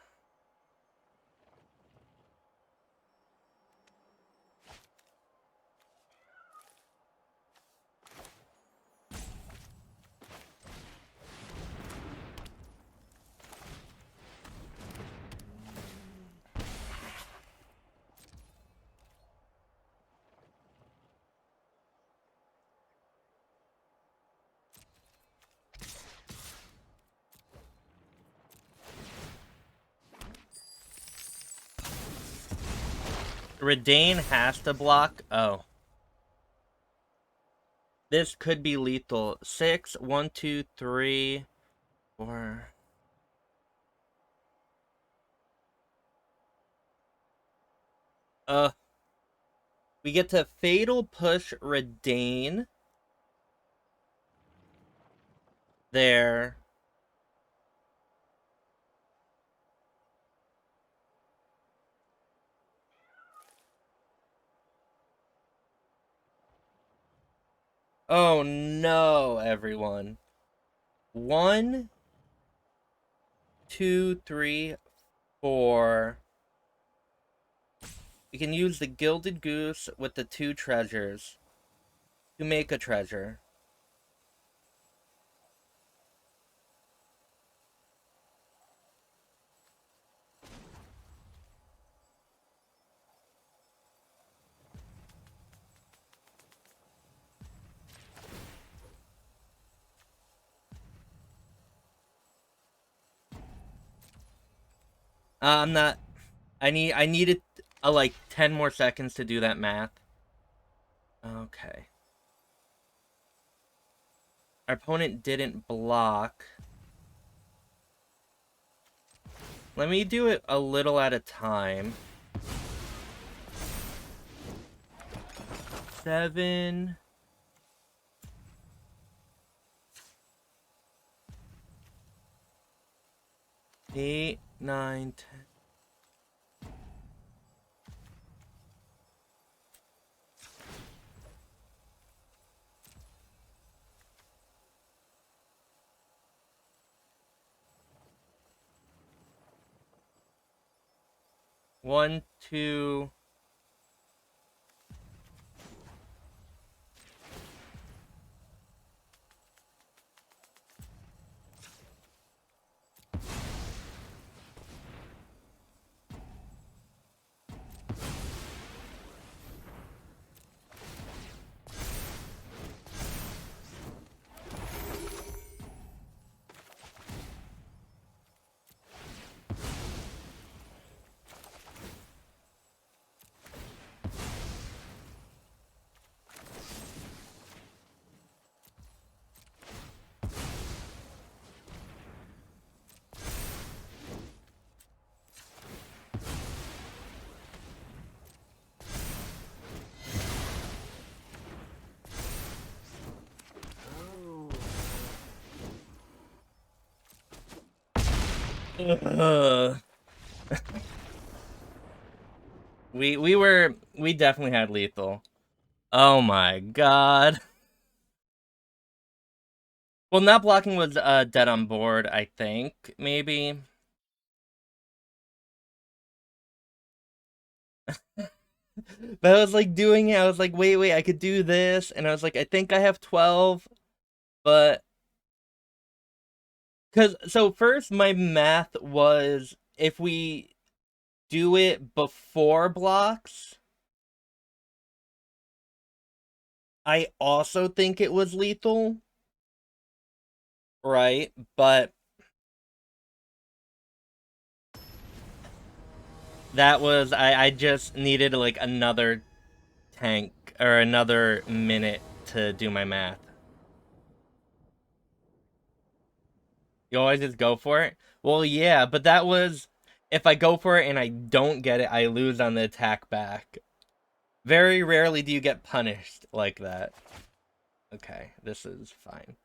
Redain has to block. Oh. This could be lethal. 6, 1, 2, 3, 4. We get to Fatal Push Redain. There. Oh no, everyone. 1, 2, 3, 4. We can use the Gilded Goose with the 2 treasures to make a treasure. I'm not... I needed like 10 more seconds to do that math. Okay. Our opponent didn't block. Let me do it a little at a time. 7... 8, 9, 10. One, two. We definitely had lethal. Oh my god. Well, not blocking was dead on board, I think, maybe. But I was like doing it, I was like, wait, I could do this, and I was like, I think I have 12, but so first my math was if we do it before blocks, I also think it was lethal, right? But that was I just needed like another tank or another minute to do my math. You always just go for it? Well, yeah, but that was if I go for it and I don't get it, I lose on the attack back. Very rarely do you get punished like that. Okay, this is fine.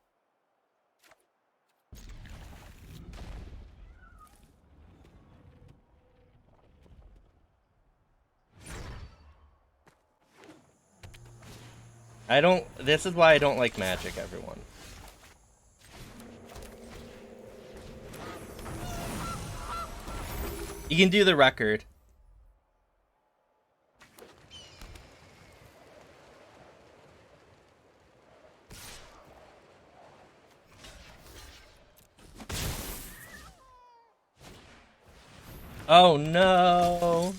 This is why I don't like Magic, everyone. You can do the record. Oh no!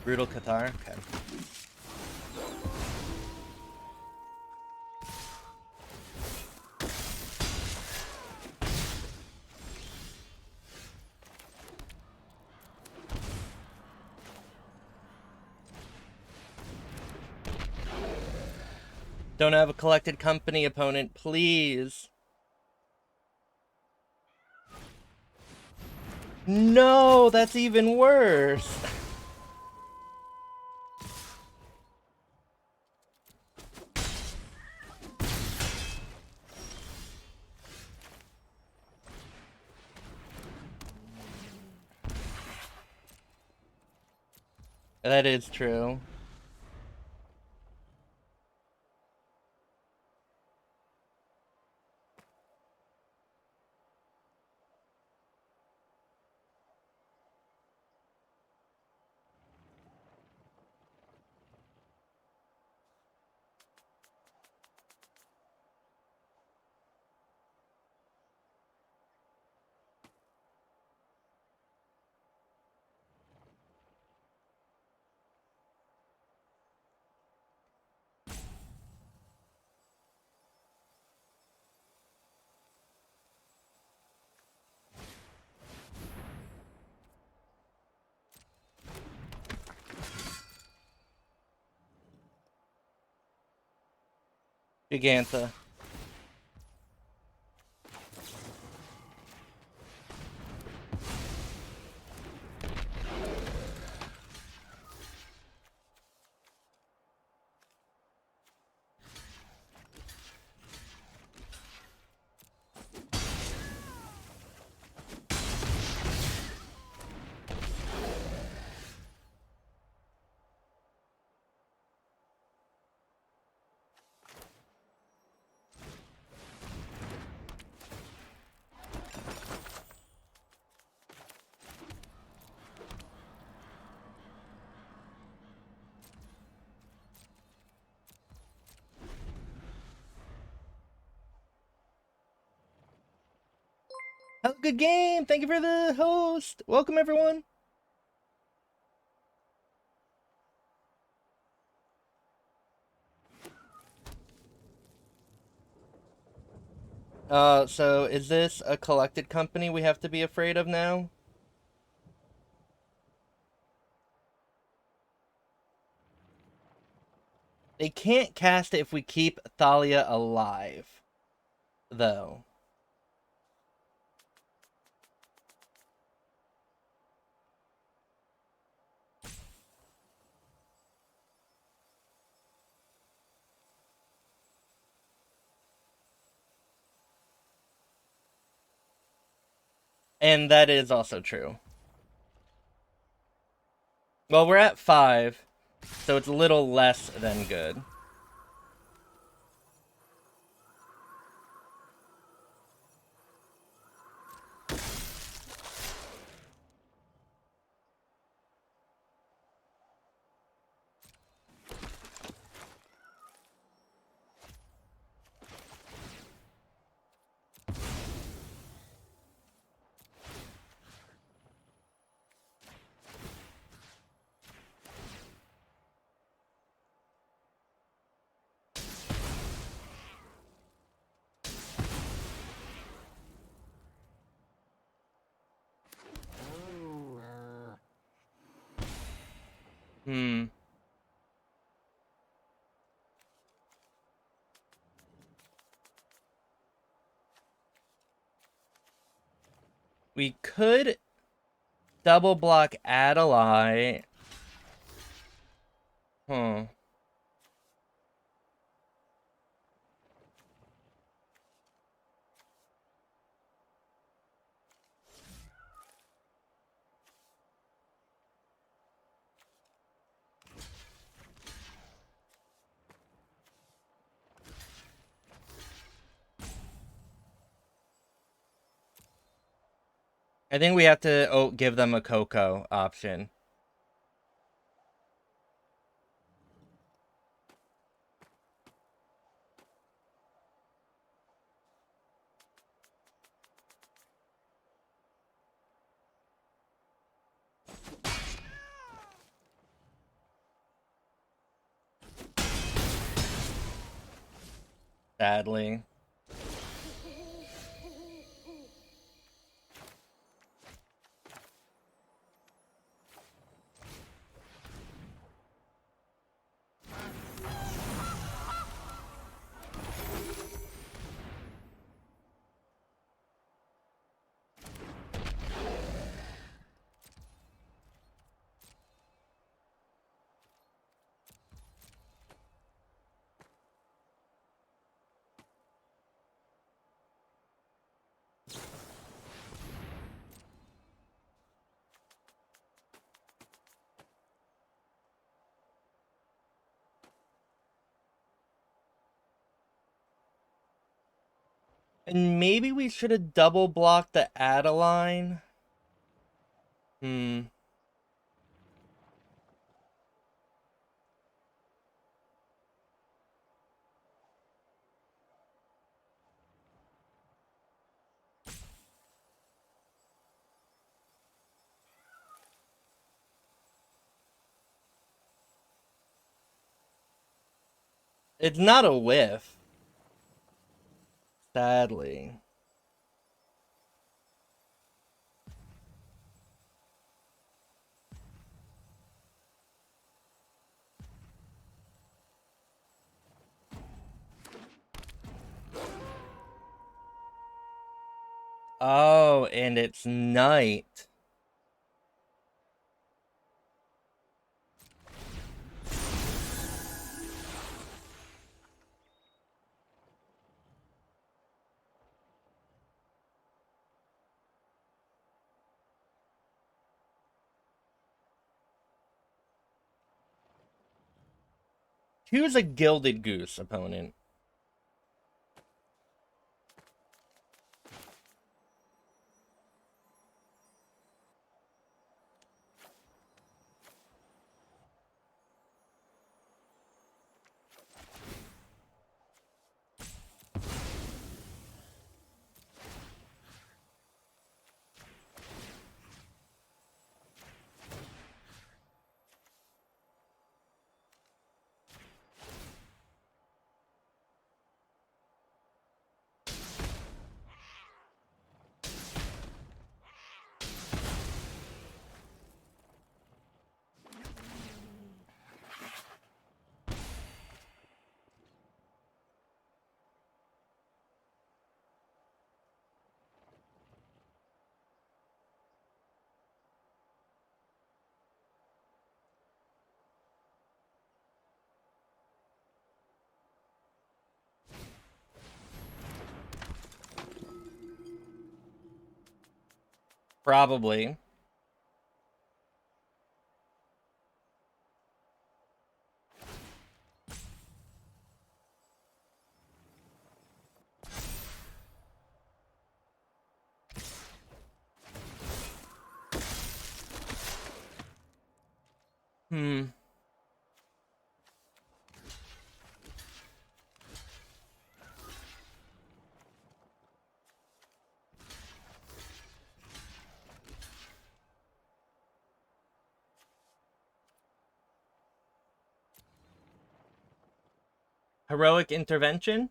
Brutal Cathar? Okay. Don't have a collected company opponent, please. No, that's even worse. That is true. Jegantha. Have a good game. Thank you for the host. Welcome, everyone. So is this a collected company we have to be afraid of now? They can't cast it if we keep Thalia alive. though. And that is also true. Well, we're at 5, so it's a little less than good. We could double block Adelaide. Huh. I think we have to give them a Coco option. Sadly. And maybe we should have double blocked the Adeline. It's not a whiff. Sadly. Oh, and it's night. Who's a Gilded Goose opponent? Probably. Heroic intervention?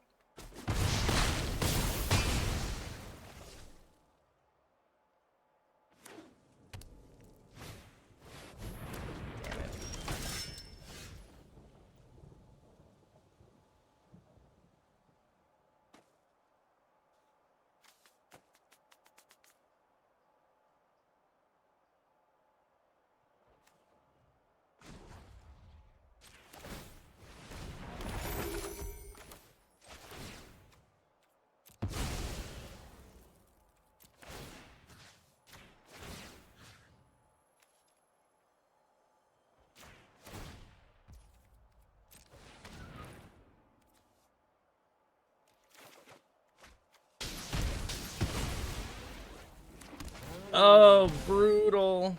Oh, brutal.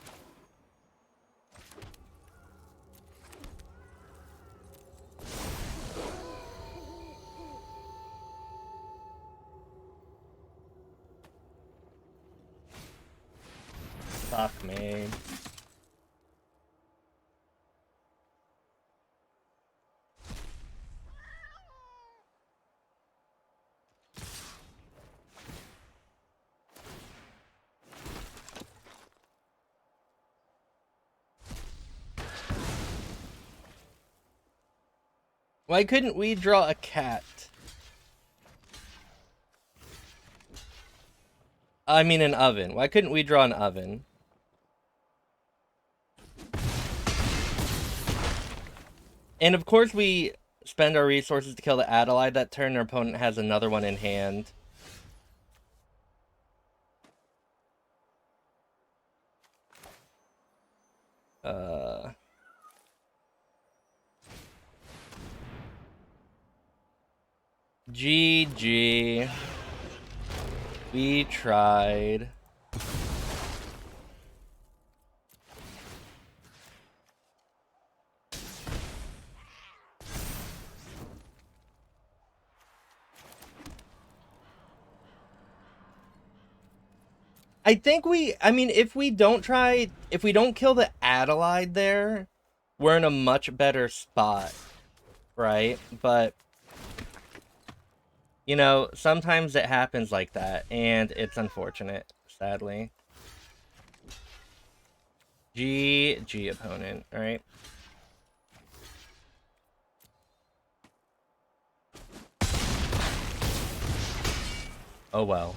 Fuck me. Why couldn't we draw a cat? I mean an oven. Why couldn't we draw an oven? And of course we spend our resources to kill the Adelaide that turn. Our opponent has another one in hand. GG. We tried. I mean, if we don't kill the Adelaide there, we're in a much better spot, right? But, you know, sometimes it happens like that, and it's unfortunate, sadly. GG, opponent, alright? Oh well.